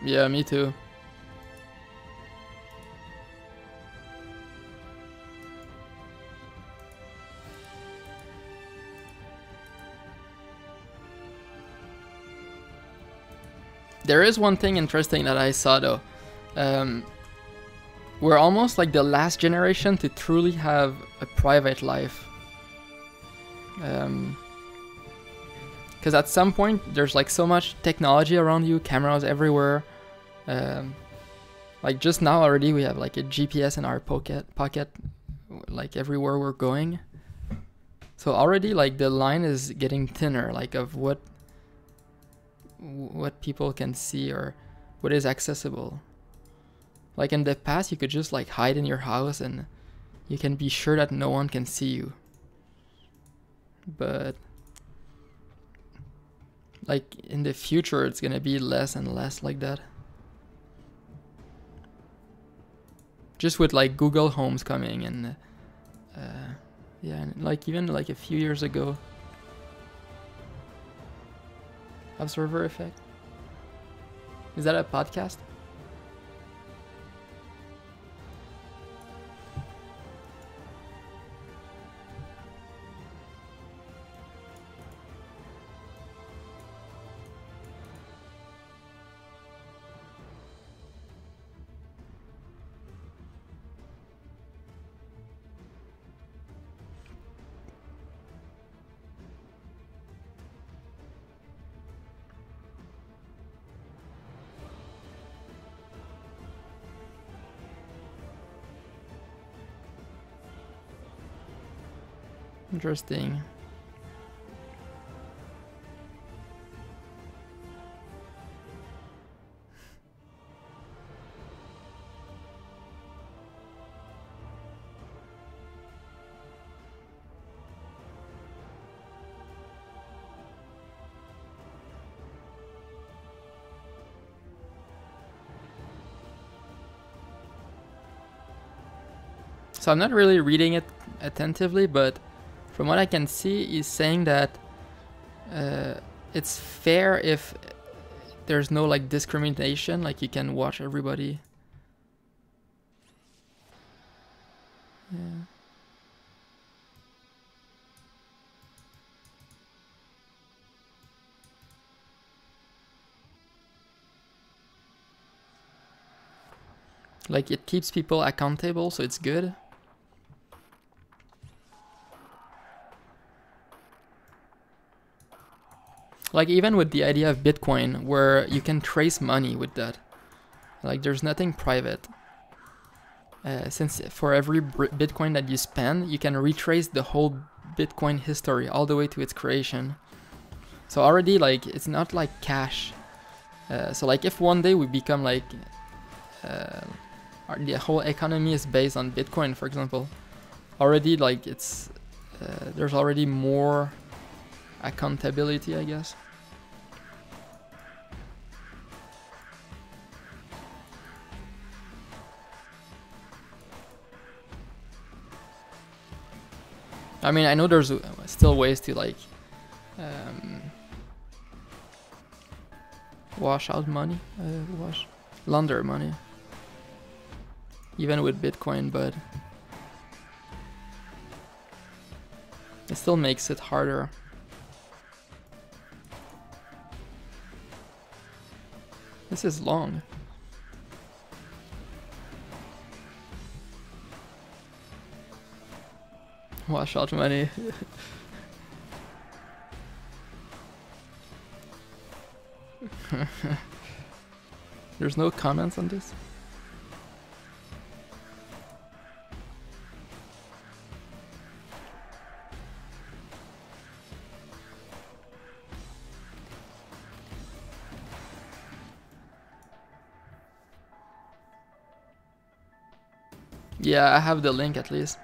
Yeah, me too. There is one thing interesting that I saw though. We're almost like the last generation to truly have a private life. Because at some point there's like so much technology around you, cameras everywhere. Like just now already we have like a GPS in our pocket, like everywhere we're going. So already like the line is getting thinner, like of what people can see or what is accessible. Like in the past you could just like hide in your house and you can be sure that no one can see you. But like in the future it's gonna be less and less like that. Just with like Google Homes coming and yeah, and like even like a few years ago. Observer effect. Is that a podcast? Interesting. So I'm not really reading it attentively, but from what I can see, he's saying that it's fair if there's no like discrimination, like you can watch everybody. Yeah. Like it keeps people accountable, so it's good. Like even with the idea of Bitcoin, where you can trace money with that. Like there's nothing private. Since for every Bitcoin that you spend, you can retrace the whole Bitcoin history all the way to its creation. So already, like, it's not like cash. So like if one day we become like the whole economy is based on Bitcoin, for example, already like it's there's already more accountability, I guess. I mean, I know there's still ways to like wash out money, launder money, even with Bitcoin, but it still makes it harder. This is long. Wash out money. There's no comments on this? Yeah, I have the link at least.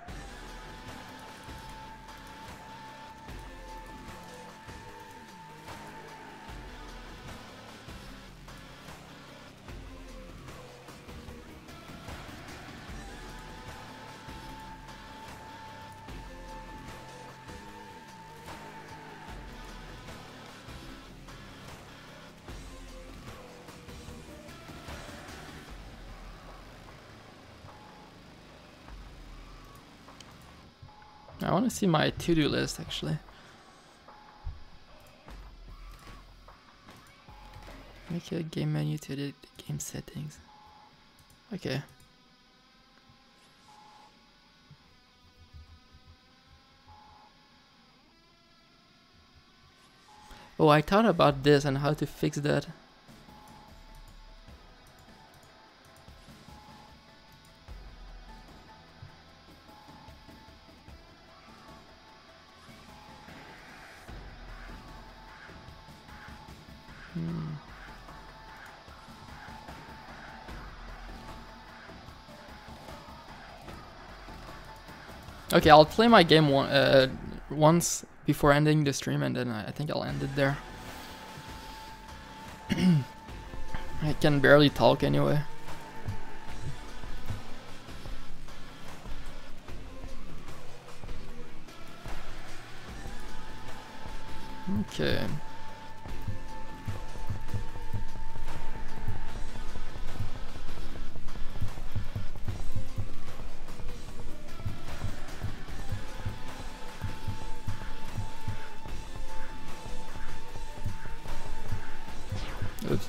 I want to see my to-do list actually. Make a game menu to the game settings. Okay. Oh, I thought about this and how to fix that. Okay, I'll play my game once before ending the stream, and then I think I'll end it there. I can barely talk anyway. Okay. Oops.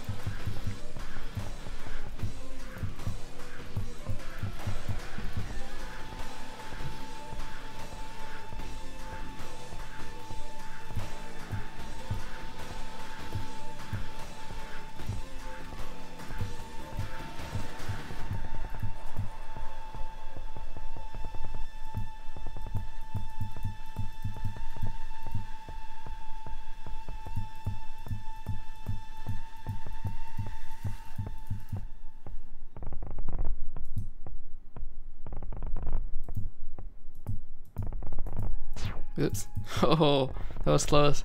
Oops. Oh, that was close.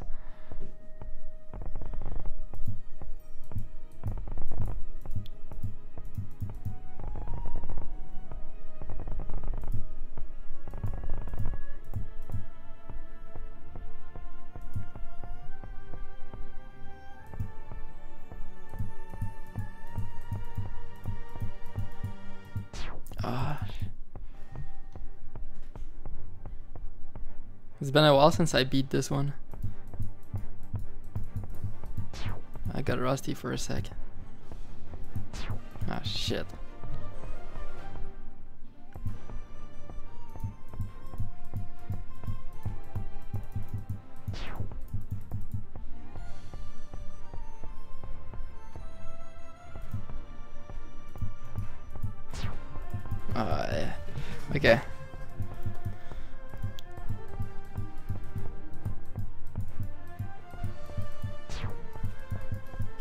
It's been a while since I beat this one. I got rusty for a sec. Ah, shit. Okay.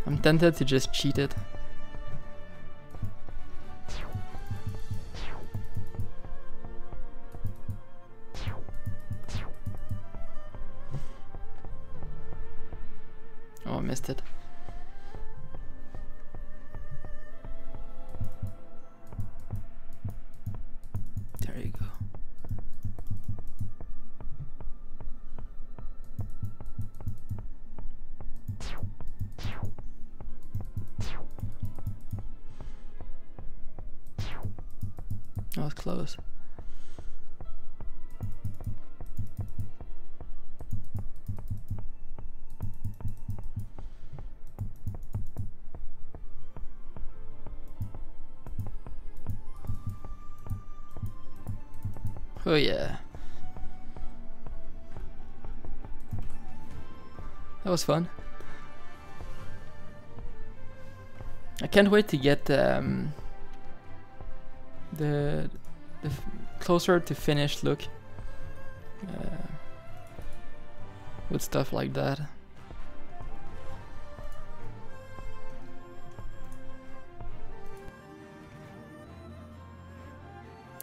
I'm tempted to just cheat it. Oh, I missed it. There you go. That was close. Oh yeah. That was fun. I can't wait to get the closer to finished look with stuff like that.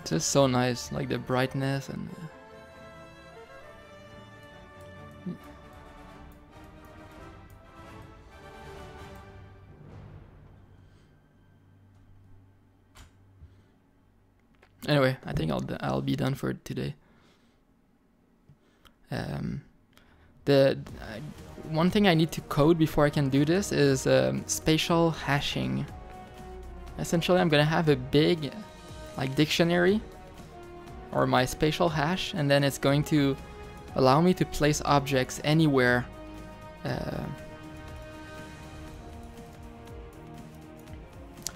It's just so nice, like the brightness and anyway, I think I'll be done for today. The one thing I need to code before I can do this is spatial hashing. Essentially, I'm gonna have a big like dictionary or my spatial hash, and then it's going to allow me to place objects anywhere.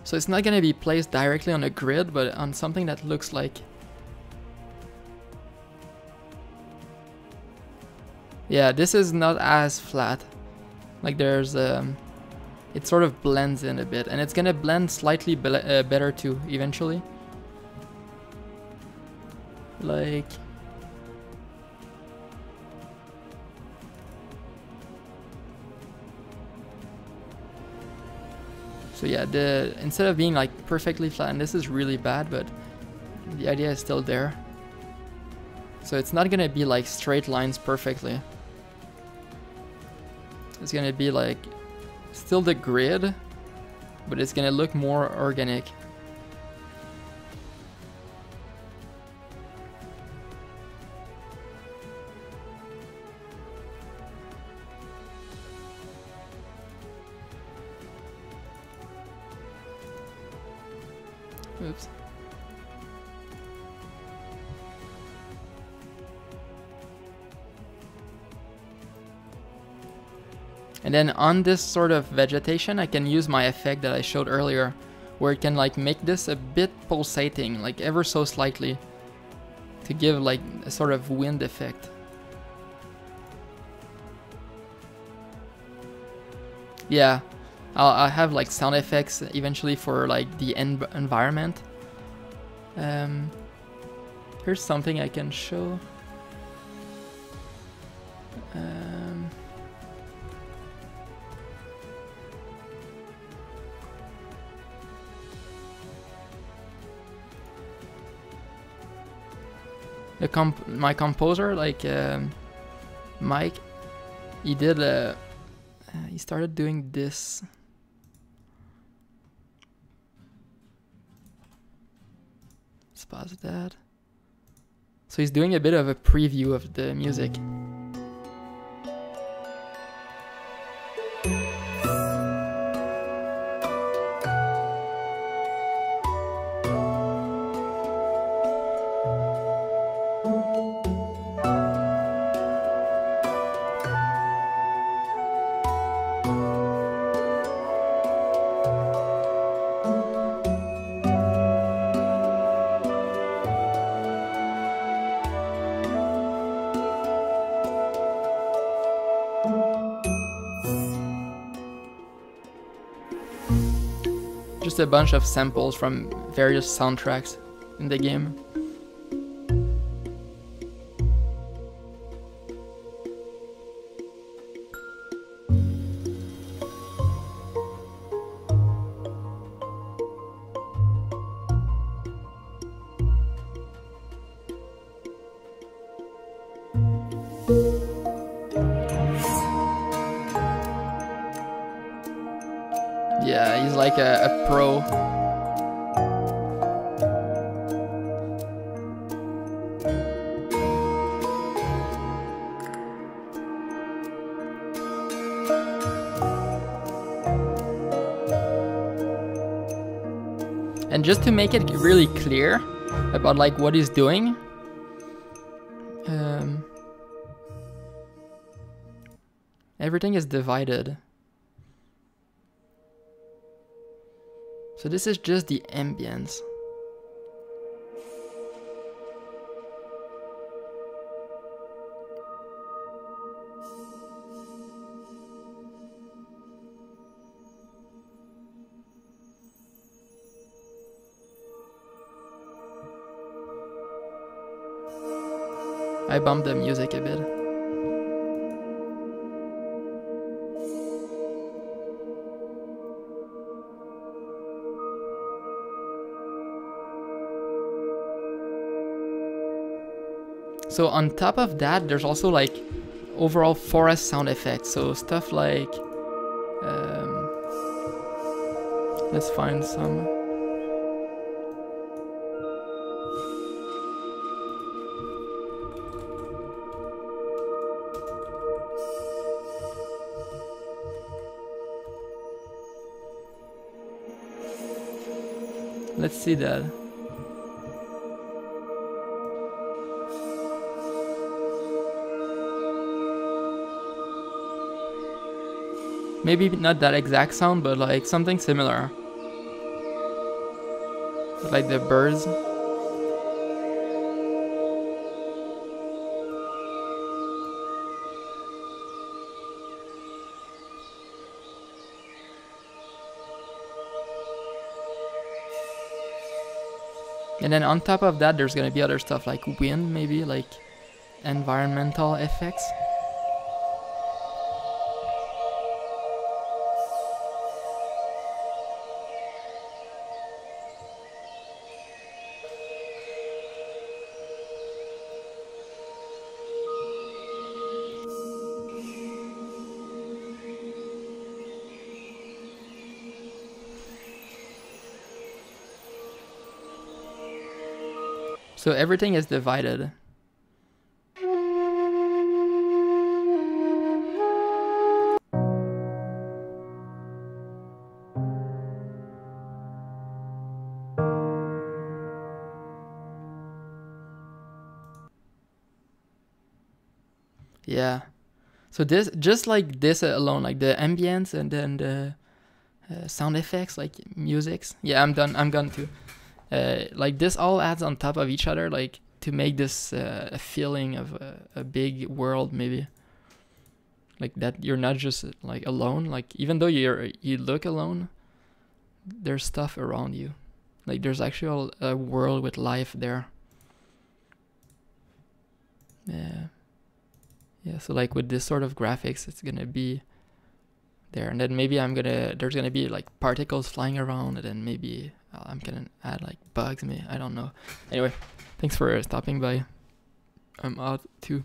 So it's not gonna be placed directly on a grid, but on something that looks like... Yeah, this is not as flat. Like there's... it sort of blends in a bit, and it's gonna blend slightly better too, eventually. Like... So yeah, instead of being like perfectly flat, and this is really bad, but the idea is still there. So it's not gonna be like straight lines perfectly. It's gonna be like still the grid, but it's gonna look more organic. Oops. And then on this sort of vegetation, I can use my effect that I showed earlier, where it can like make this a bit pulsating, like ever so slightly, to give like a sort of wind effect. Yeah. I'll have like sound effects eventually for like the environment. Here's something I can show. My composer, like Mike, he did he started doing this. Let's pause that. So he's doing a bit of a preview of the music. Just a bunch of samples from various soundtracks. in the game. Yeah, he's like a pro. And just to make it really clear about like what he's doing, everything is divided. So this is just the ambience. I bumped the music a bit. So on top of that, there's also like overall forest sound effects. So stuff like, let's find some. Let's see that. Maybe not that exact sound, but like something similar. Like the birds. And then on top of that, there's gonna be other stuff like wind, maybe like environmental effects. So everything is divided. Yeah. So this, just like this alone, like the ambience and then the sound effects, like musics. Yeah, I'm done. I'm gone too. Like this all adds on top of each other, like to make this a feeling of a big world, maybe. Like that you're not just like alone. Like even though you look alone, there's stuff around you. Like there's actually a world with life there. Yeah. Yeah. So like with this sort of graphics, it's gonna be there, and then maybe there's gonna be like particles flying around, and then maybe I'm gonna add like bugs. I don't know. Anyway, thanks for stopping by. I'm out too.